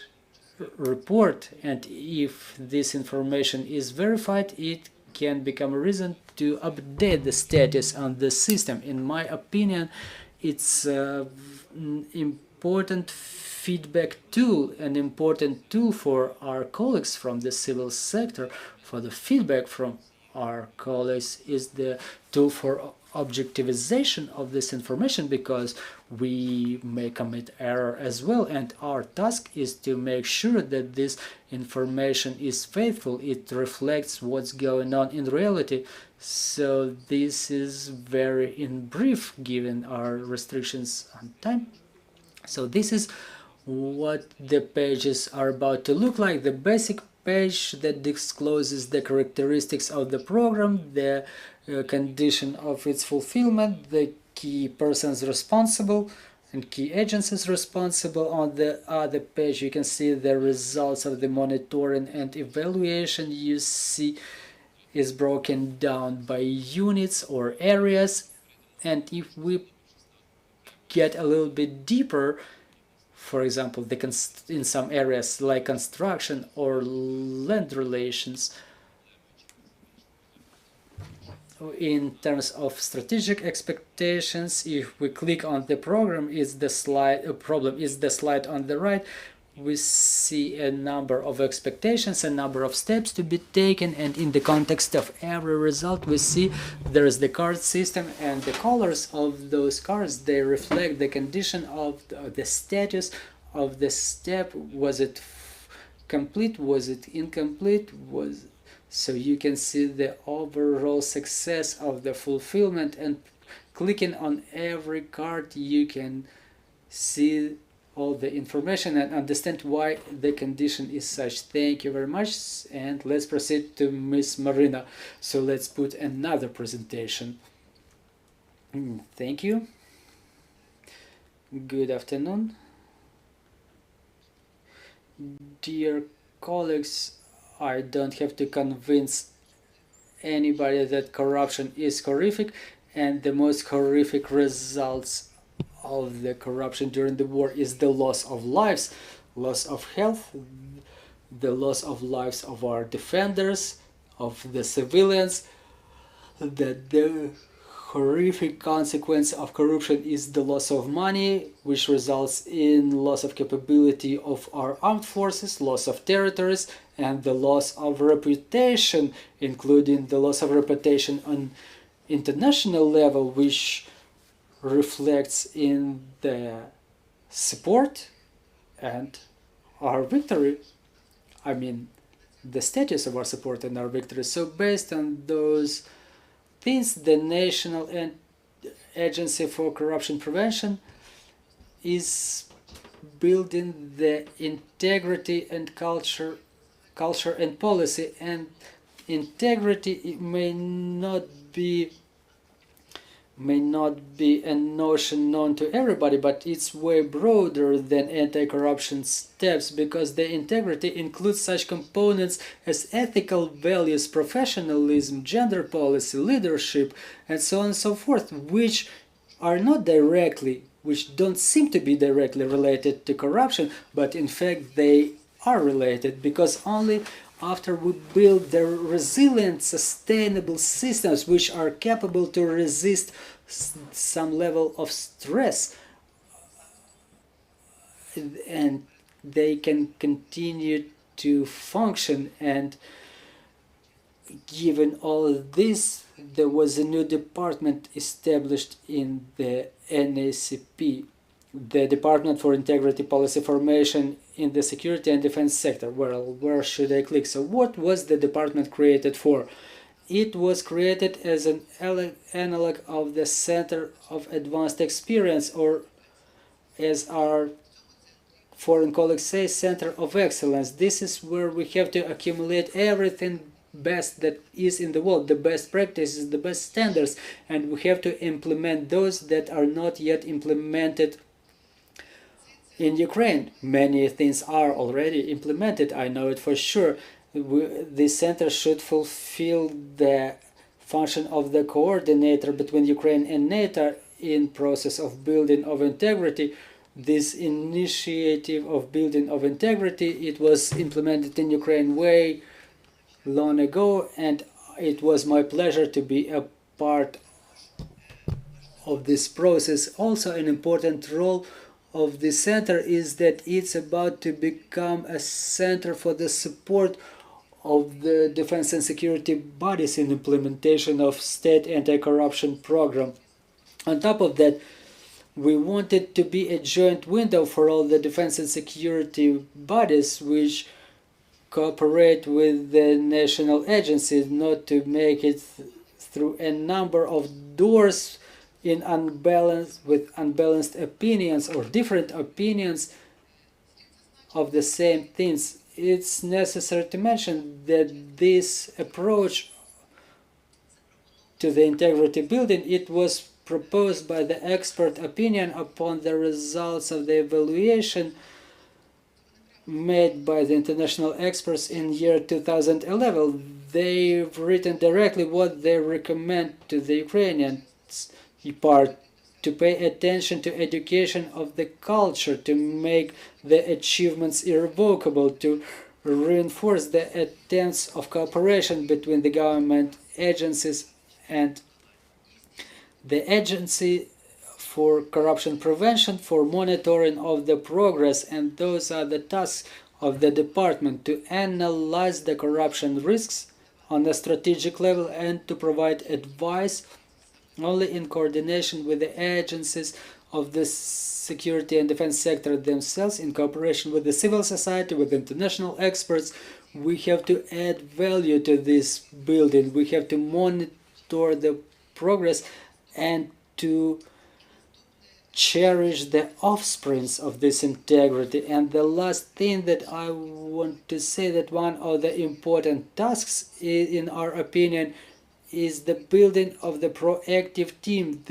report, and if this information is verified, it can become a reason to update the status on the system. In my opinion, it's an important feedback tool, an important tool for our colleagues from the civil sector. For the feedback from our colleagues is the tool for objectivization of this information, because we may commit error as well, and our task is to make sure that this information is faithful, it reflects what's going on in reality. So this is very in brief given our restrictions on time. So this is what the pages are about to look like. The basic page that discloses the characteristics of the program, the condition of its fulfillment, the key persons responsible and key agencies responsible. On the other page you can see the results of the monitoring and evaluation. You see is broken down by units or areas, and if we get a little bit deeper, for example, in some areas like construction or land relations, in terms of strategic expectations, if we click on the program, is the slide on the right, we see a number of expectations, a number of steps to be taken, and in the context of every result we see there is the card system, and the colors of those cards, they reflect the condition of the status of the step. Was it complete? Was it incomplete? So you can see the overall success of the fulfillment, and clicking on every card you can see all the information and understand why the condition is such. Thank you very much, and let's proceed to Miss Maryna. So let's put another presentation. Thank you. Good afternoon. Dear colleagues, I don't have to convince anybody that corruption is horrific, and the most horrific results of the corruption during the war is the loss of lives, loss of health, the loss of lives of our defenders, of the civilians. That the horrific consequence of corruption is the loss of money, which results in loss of capability of our armed forces, loss of territories, and the loss of reputation, including the loss of reputation on international level, which reflects in the support and our victory. I mean, the status of our support and our victory. So based on those things, the National Agency for Corruption Prevention is building the integrity and culture and policy. And integrity may not be a notion known to everybody, but it's way broader than anti-corruption steps, because the integrity includes such components as ethical values, professionalism, gender policy, leadership, and so on and so forth, which don't seem to be directly related to corruption, but in fact they are related, because only after we build the resilient, sustainable systems which are capable to resist some level of stress, and they can continue to function. And given all of this, there was a new department established in the NACP, the Department for Integrity Policy Formation in the Security and Defense Sector. Well, where should I click? So what was the department created for? It was created as an analog of the Center of Advanced Experience, or as our foreign colleagues say, Center of Excellence. This is where we have to accumulate everything best that is in the world, the best practices, the best standards, and we have to implement those that are not yet implemented in Ukraine. Many things are already implemented, I know it for sure. This center should fulfill the function of the coordinator between Ukraine and NATO in process of building of integrity. This initiative of building of integrity, it was implemented in Ukraine way long ago, and it was my pleasure to be a part of this process. Also, an important role of the center is that it's about to become a center for the support of the defense and security bodies in implementation of state anti-corruption program. On top of that, we wanted to be a joint window for all the defense and security bodies which cooperate with the national agencies, not to make it through a number of doors in unbalanced opinions or different opinions of the same things. It's necessary to mention that this approach to the integrity building, it was proposed by the expert opinion upon the results of the evaluation made by the international experts in year 2011. They've written directly what they recommend to the Ukrainians part, to pay attention to education of the culture, to make the achievements irrevocable, to reinforce the attempts of cooperation between the government agencies and the Agency for Corruption Prevention, for monitoring of the progress, and those are the tasks of the department, to analyze the corruption risks on a strategic level and to provide advice only in coordination with the agencies of the security and defense sector themselves, in cooperation with the civil society, with international experts. We have to add value to this building. We have to monitor the progress and to cherish the offsprings of this integrity. And the last thing that I want to say, that one of the important tasks, in our opinion, is the building of the proactive team,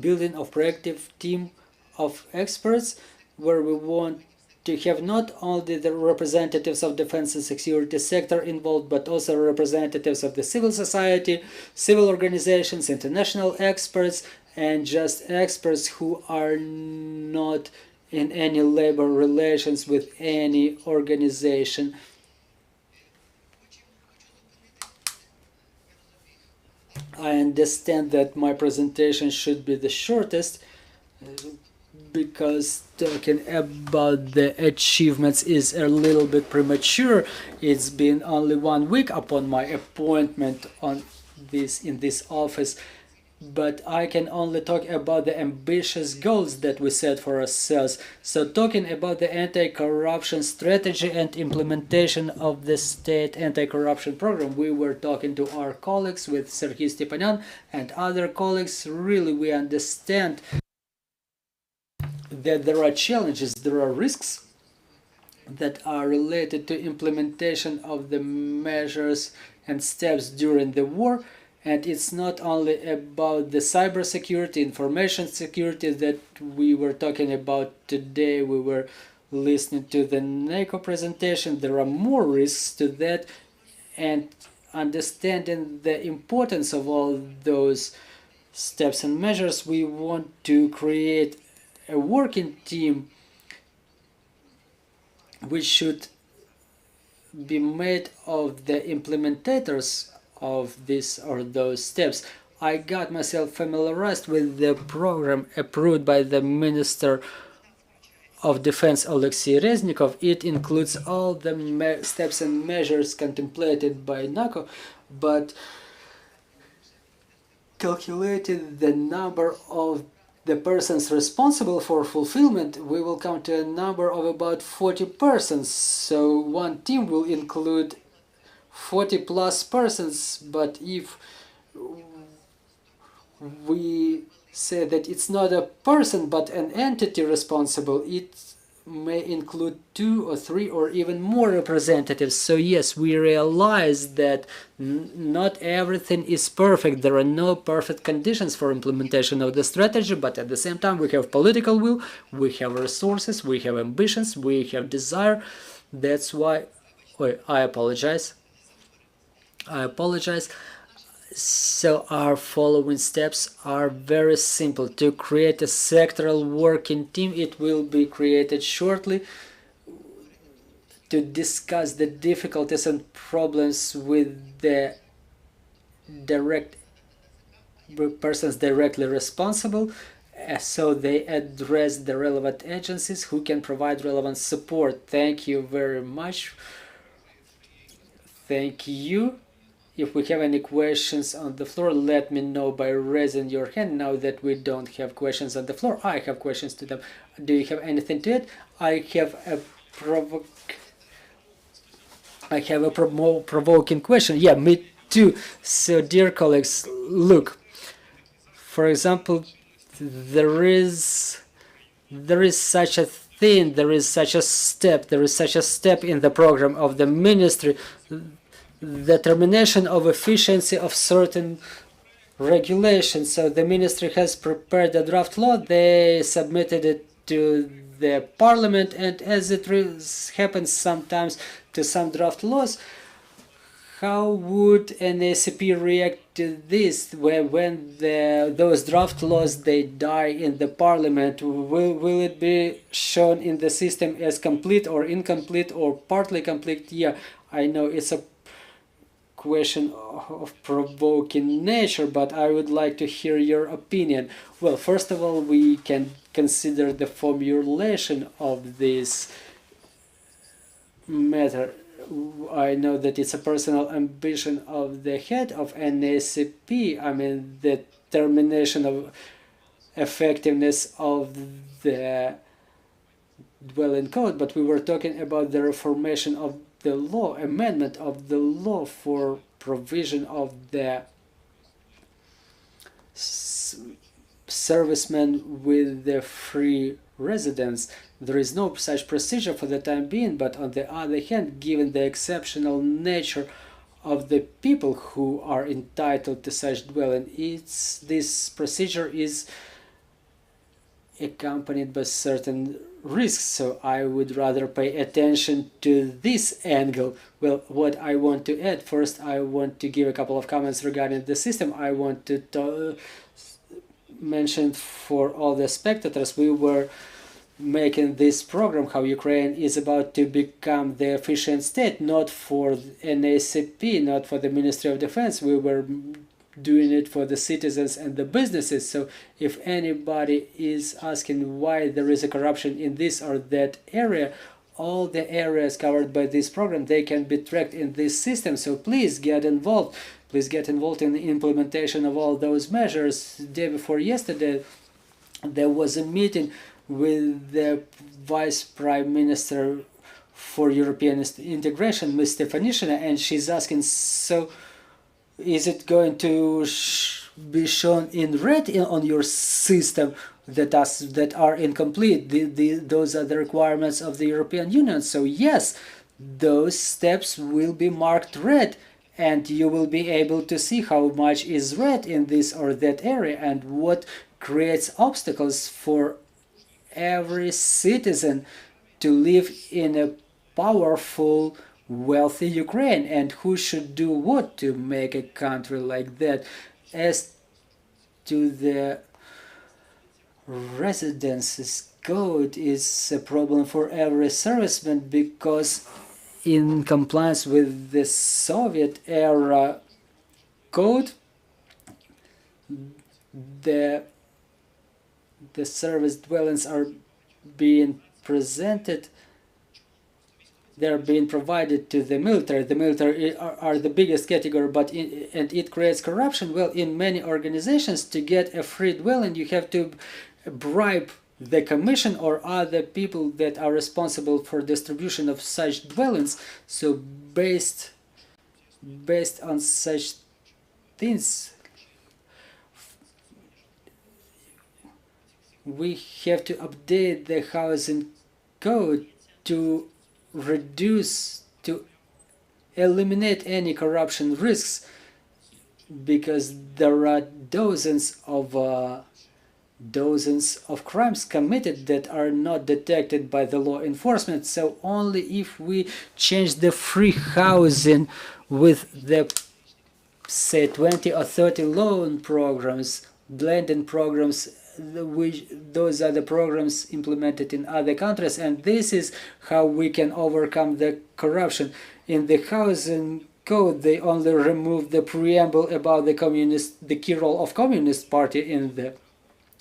building of proactive team of experts, where we want to have not only the representatives of defense and security sector involved, but also representatives of the civil society, civil organizations, international experts, and just experts who are not in any labor relations with any organization. I understand that my presentation should be the shortest, because talking about the achievements is a little bit premature. It's been only 1 week upon my appointment in this office, but I can only talk about the ambitious goals that we set for ourselves. So talking about the anti-corruption strategy and implementation of the state anti-corruption program, we were talking to our colleagues with Serhii, Stepanyan and other colleagues. Really, we understand that there are challenges, there are risks that are related to implementation of the measures and steps during the war. And it's not only about the cybersecurity, information security that we were talking about today. We were listening to the NAKO presentation. There are more risks to that, and understanding the importance of all those steps and measures, we want to create a working team which should be made of the implementators of this or those steps. I got myself familiarized with the program approved by the Minister of Defense Oleksiy Reznikov. It includes all the steps and measures contemplated by NAKO, but calculated the number of the persons responsible for fulfillment, we will come to a number of about 40 persons. So one team will include 40 plus persons, but if we say that it's not a person but an entity responsible, it may include 2 or 3 or even more representatives. So yes, we realize that not everything is perfect. There are no perfect conditions for implementation of the strategy, but at the same time we have political will, we have resources, we have ambitions, we have desire. That's why I apologize. So our following steps are very simple. To create a sectoral working team, it will be created shortly, to discuss the difficulties and problems with the persons directly responsible, so they address the relevant agencies who can provide relevant support. Thank you very much. Thank you. If we have any questions on the floor, let me know by raising your hand. Now that we don't have questions on the floor, I have questions to them. Do you have anything to add? I have a provoking question. Yeah, me too. So, dear colleagues, look. For example, there is such a thing. There is such a step in the program of the ministry. The termination of efficiency of certain regulations. So the ministry has prepared a draft law, they submitted it to the parliament, and as it happens sometimes to some draft laws, how would NAKC react to this when those draft laws they die in the parliament? Will it be shown in the system as complete or incomplete or partly complete? Yeah, I know it's a question of provoking nature, but I would like to hear your opinion. Well, first of all, we can consider the formulation of this matter. I know that it's a personal ambition of the head of NAKC. I mean, the termination of effectiveness of the dwelling code, but we were talking about the reformation of the law, amendment of the law for provision of the servicemen with the free residence. There is no such procedure for the time being, but on the other hand, given the exceptional nature of the people who are entitled to such dwelling, this procedure is accompanied by certain risks, so I would rather pay attention to this angle. Well, what I want to add, first I want to give a couple of comments regarding the system. I want to mention for all the spectators, we were making this program how Ukraine is about to become the efficient state, not for NAKC, not for the Ministry of Defense. We were doing it for the citizens and the businesses. So if anybody is asking why there is a corruption in this or that area, all the areas covered by this program, they can be tracked in this system. So please get involved. Please get involved in the implementation of all those measures. The day before yesterday, there was a meeting with the Vice Prime Minister for European Integration, Ms. Stepanyan, and she's asking, so is it going to be shown in red on your system that are incomplete? Those are the requirements of the European Union. So yes, those steps will be marked red, and you will be able to see how much is red in this or that area and what creates obstacles for every citizen to live in a powerful, wealthy Ukraine, and who should do what to make a country like that. As to the residences code, is a problem for every serviceman, because in compliance with the Soviet era code, the service dwellings are being presented, they're being provided to the military. The military are the biggest category, and it creates corruption. Well, in many organizations, to get a free dwelling, you have to bribe the Kamyshin or other people that are responsible for distribution of such dwellings. So based on such things, we have to update the housing code to eliminate any corruption risks, because there are dozens of crimes committed that are not detected by the law enforcement. So only if we change the free housing with the, say, 20 or 30 loan programs, blending programs, those are the programs implemented in other countries, and this is how we can overcome the corruption. In the housing code, they only removed the preamble about the key role of Communist Party in the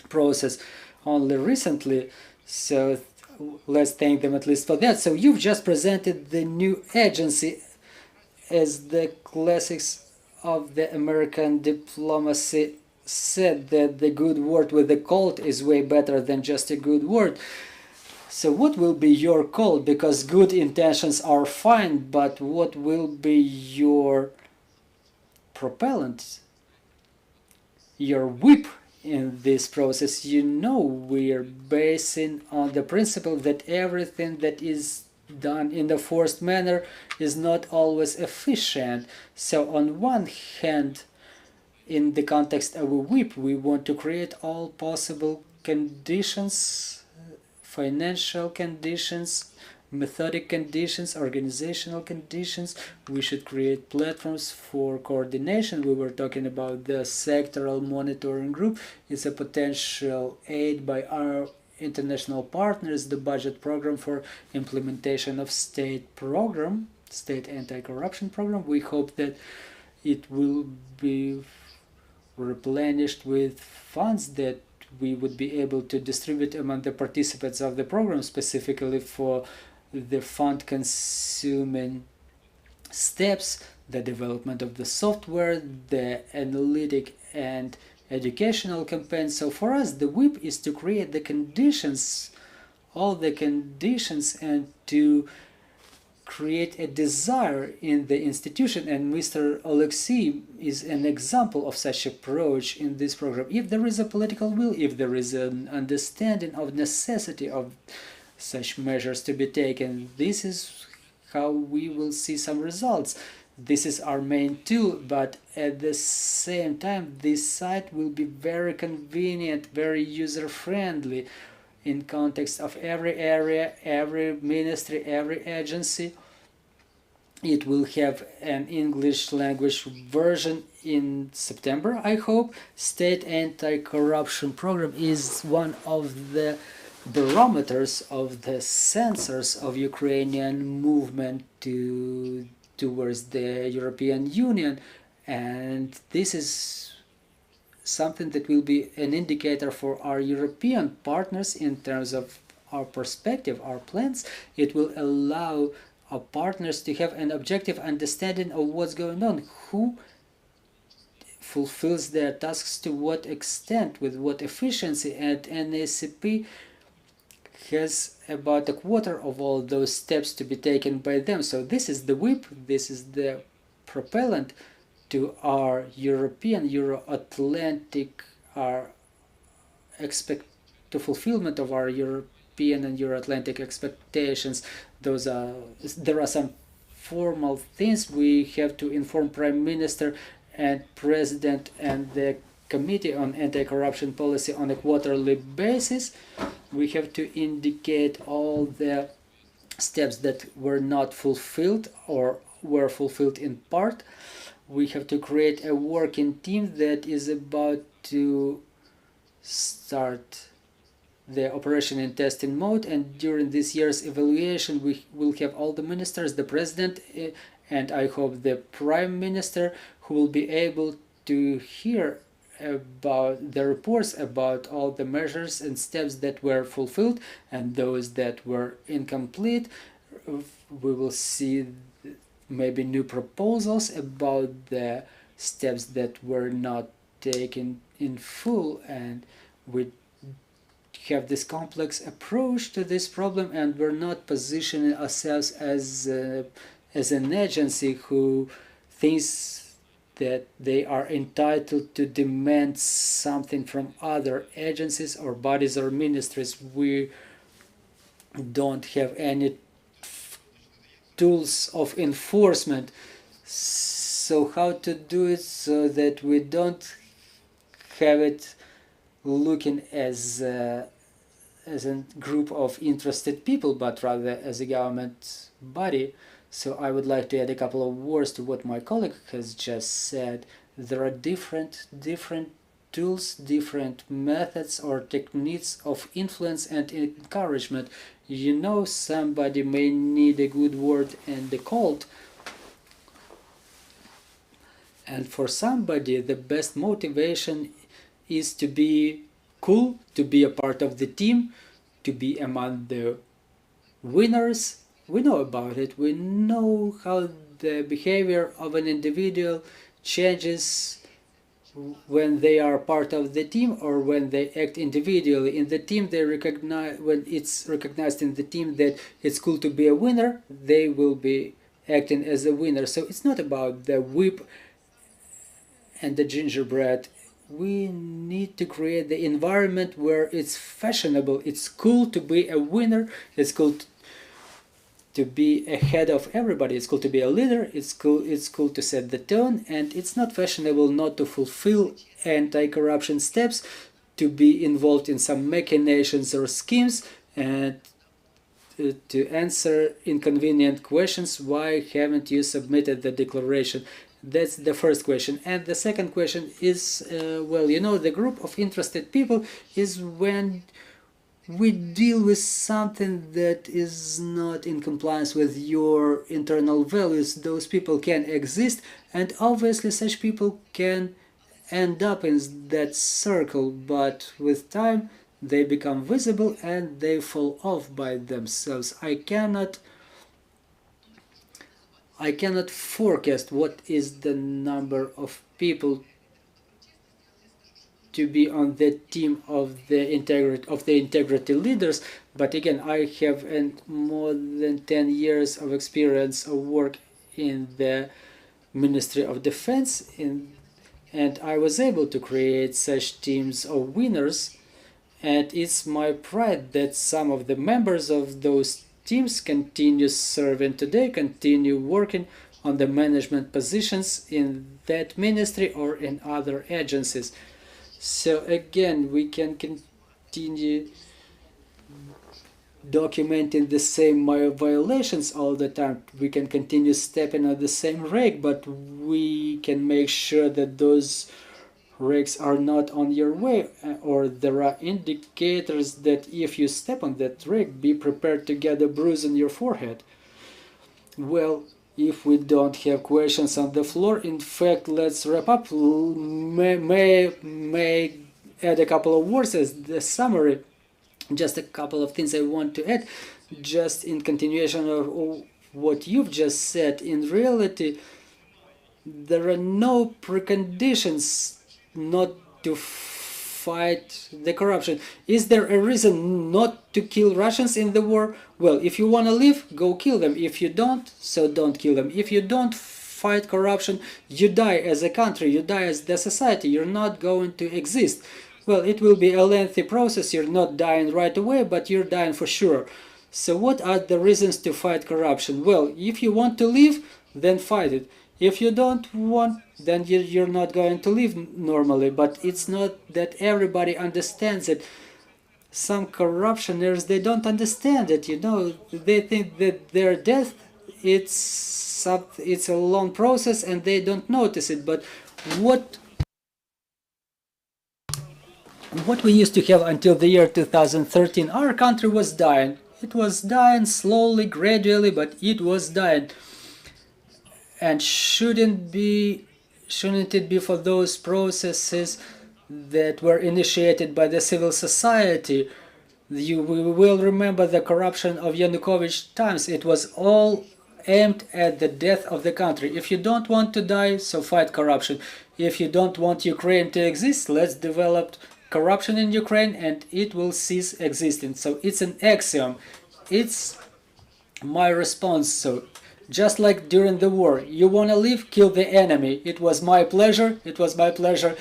process only recently, so let's thank them at least for that. So you've just presented the new agency as the classics of the American diplomacy said, that the good word with the cold is way better than just a good word. So what will be your call? Because good intentions are fine, but what will be your propellant, your whip in this process? You know, we are basing on the principle that everything that is done in the forced manner is not always efficient. So on one hand, in the context of a whip, we want to create all possible conditions, financial conditions, methodic conditions, organizational conditions. We should create platforms for coordination. We were talking about the sectoral monitoring group. It's a potential aid by our international partners, the budget program for implementation of state anti-corruption program. We hope that it will be replenished with funds that we would be able to distribute among the participants of the program, specifically for the fund-consuming steps, the development of the software, the analytic and educational campaigns. So for us, the whip is to create the conditions, all the conditions, and to create a desire in the institution. And Mr. Oleksiy is an example of such approach in this program. If there is a political will, if there is an understanding of necessity of such measures to be taken, this is how we will see some results. This is our main tool, but at the same time, this site will be very convenient, very user-friendly in context of every area, every ministry, every agency. It will have an English language version in September, I hope. State anti-corruption program is one of the barometers, of the sensors of Ukrainian movement towards the European Union, and this is something that will be an indicator for our European partners in terms of our perspective, our plans. It will allow our partners to have an objective understanding of what's going on, who fulfills their tasks to what extent, with what efficiency, and NACP has about a quarter of all those steps to be taken by them. So this is the whip, this is the propellant to our European, Euro-Atlantic, to fulfillment of our European and Euro-Atlantic expectations. There are some formal things. We have to inform Prime Minister and President and the Committee on Anti-Corruption Policy on a quarterly basis. We have to indicate all the steps that were not fulfilled or were fulfilled in part. We have to create a working team that is about to start the operation in testing mode, and during this year's evaluation we will have all the ministers, the president, and I hope the prime minister, who will be able to hear about the reports about all the measures and steps that were fulfilled and those that were incomplete. We will see maybe new proposals about the steps that were not taken in full, and we have this complex approach to this problem, and we're not positioning ourselves as an agency who thinks that they are entitled to demand something from other agencies or bodies or ministries. We don't have any tools of enforcement. So how to do it so that we don't have it looking as a group of interested people, but rather as a government body. So I would like to add a couple of words to what my colleague has just said. There are different tools, different methods or techniques of influence and encouragement. You know, somebody may need a good word and a cold, and for somebody the best motivation is to be cool, to be a part of the team, to be among the winners. We know about it. We know how the behavior of an individual changes when they are part of the team or when they act individually. In the team, they recognize, when it's recognized in the team that it's cool to be a winner, they will be acting as a winner. So it's not about the whip and the gingerbread. We need to create the environment where it's fashionable, it's cool to be a winner, it's cool to be ahead of everybody, it's cool to be a leader, it's cool to set the tone, and it's not fashionable not to fulfill anti-corruption steps, to be involved in some machinations or schemes, and to answer inconvenient questions. Why haven't you submitted the declaration? That's the first question. And the second question is, well, you know, the group of interested people is when we deal with something that is not in compliance with your internal values. Those people can exist, and obviously such people can end up in that circle, but with time they become visible and they fall off by themselves. I cannot forecast what is the number of people to be on the team of the integrity leaders, but again, I have more than 10 years of experience of work in the Ministry of Defense, and I was able to create such teams of winners, and it's my pride that some of the members of those teams continue serving today, continue working on the management positions in that ministry or in other agencies. So again, we can continue documenting the same violations all the time. We can continue stepping on the same rake, but we can make sure that those rakes are not on your way, or there are indicators that if you step on that rake, be prepared to get a bruise on your forehead. Well, if we don't have questions on the floor, in fact, let's wrap up. May add a couple of words as the summary. Just a couple of things I want to add, just in continuation of what you've just said. In reality, there are no preconditions not to fight the corruption. Is there a reason not to kill Russians in the war? Well, if you want to live, go kill them. If you don't, so don't kill them. If you don't fight corruption, you die as a country, you die as the society, you're not going to exist. Well, it will be a lengthy process, you're not dying right away, but you're dying for sure. So what are the reasons to fight corruption? Well, if you want to live, then fight it. If you don't want, then you're not going to live normally, but it's not that everybody understands it. Some corruptioners, they don't understand it, you know, they think that their death, it's a long process and they don't notice it. But what we used to have until the year 2013, our country was dying. It was dying slowly, gradually, but it was dying. And shouldn't it be for those processes that were initiated by the civil society. We will remember the corruption of Yanukovych times. It was all aimed at the death of the country. If you don't want to die, so fight corruption. If you don't want Ukraine to exist, let's develop corruption in Ukraine and it will cease existing. So it's an axiom. It's my response. So just like during the war, you want to live, kill the enemy. It was my pleasure. It was my pleasure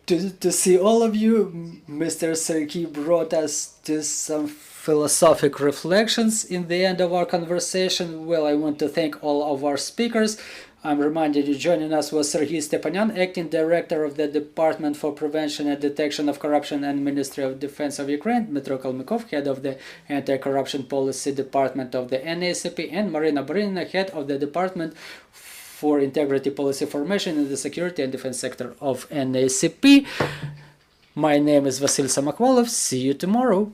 to see all of you. Mr. Serhii brought us to some philosophic reflections in the end of our conversation. Well, I want to thank all of our speakers. I'm reminded you joining us was Serhii Stepanyan, Acting Director of the Department for Prevention and Detection of Corruption and Ministry of Defense of Ukraine, Dmytro Kalmykov, Head of the Anti-Corruption Policy Department of the NAKC, and Maryna, Head of the Department for Integrity Policy Formation in the Security and Defense Sector of NAKC. My name is Vasyl Samokhvalov. See you tomorrow.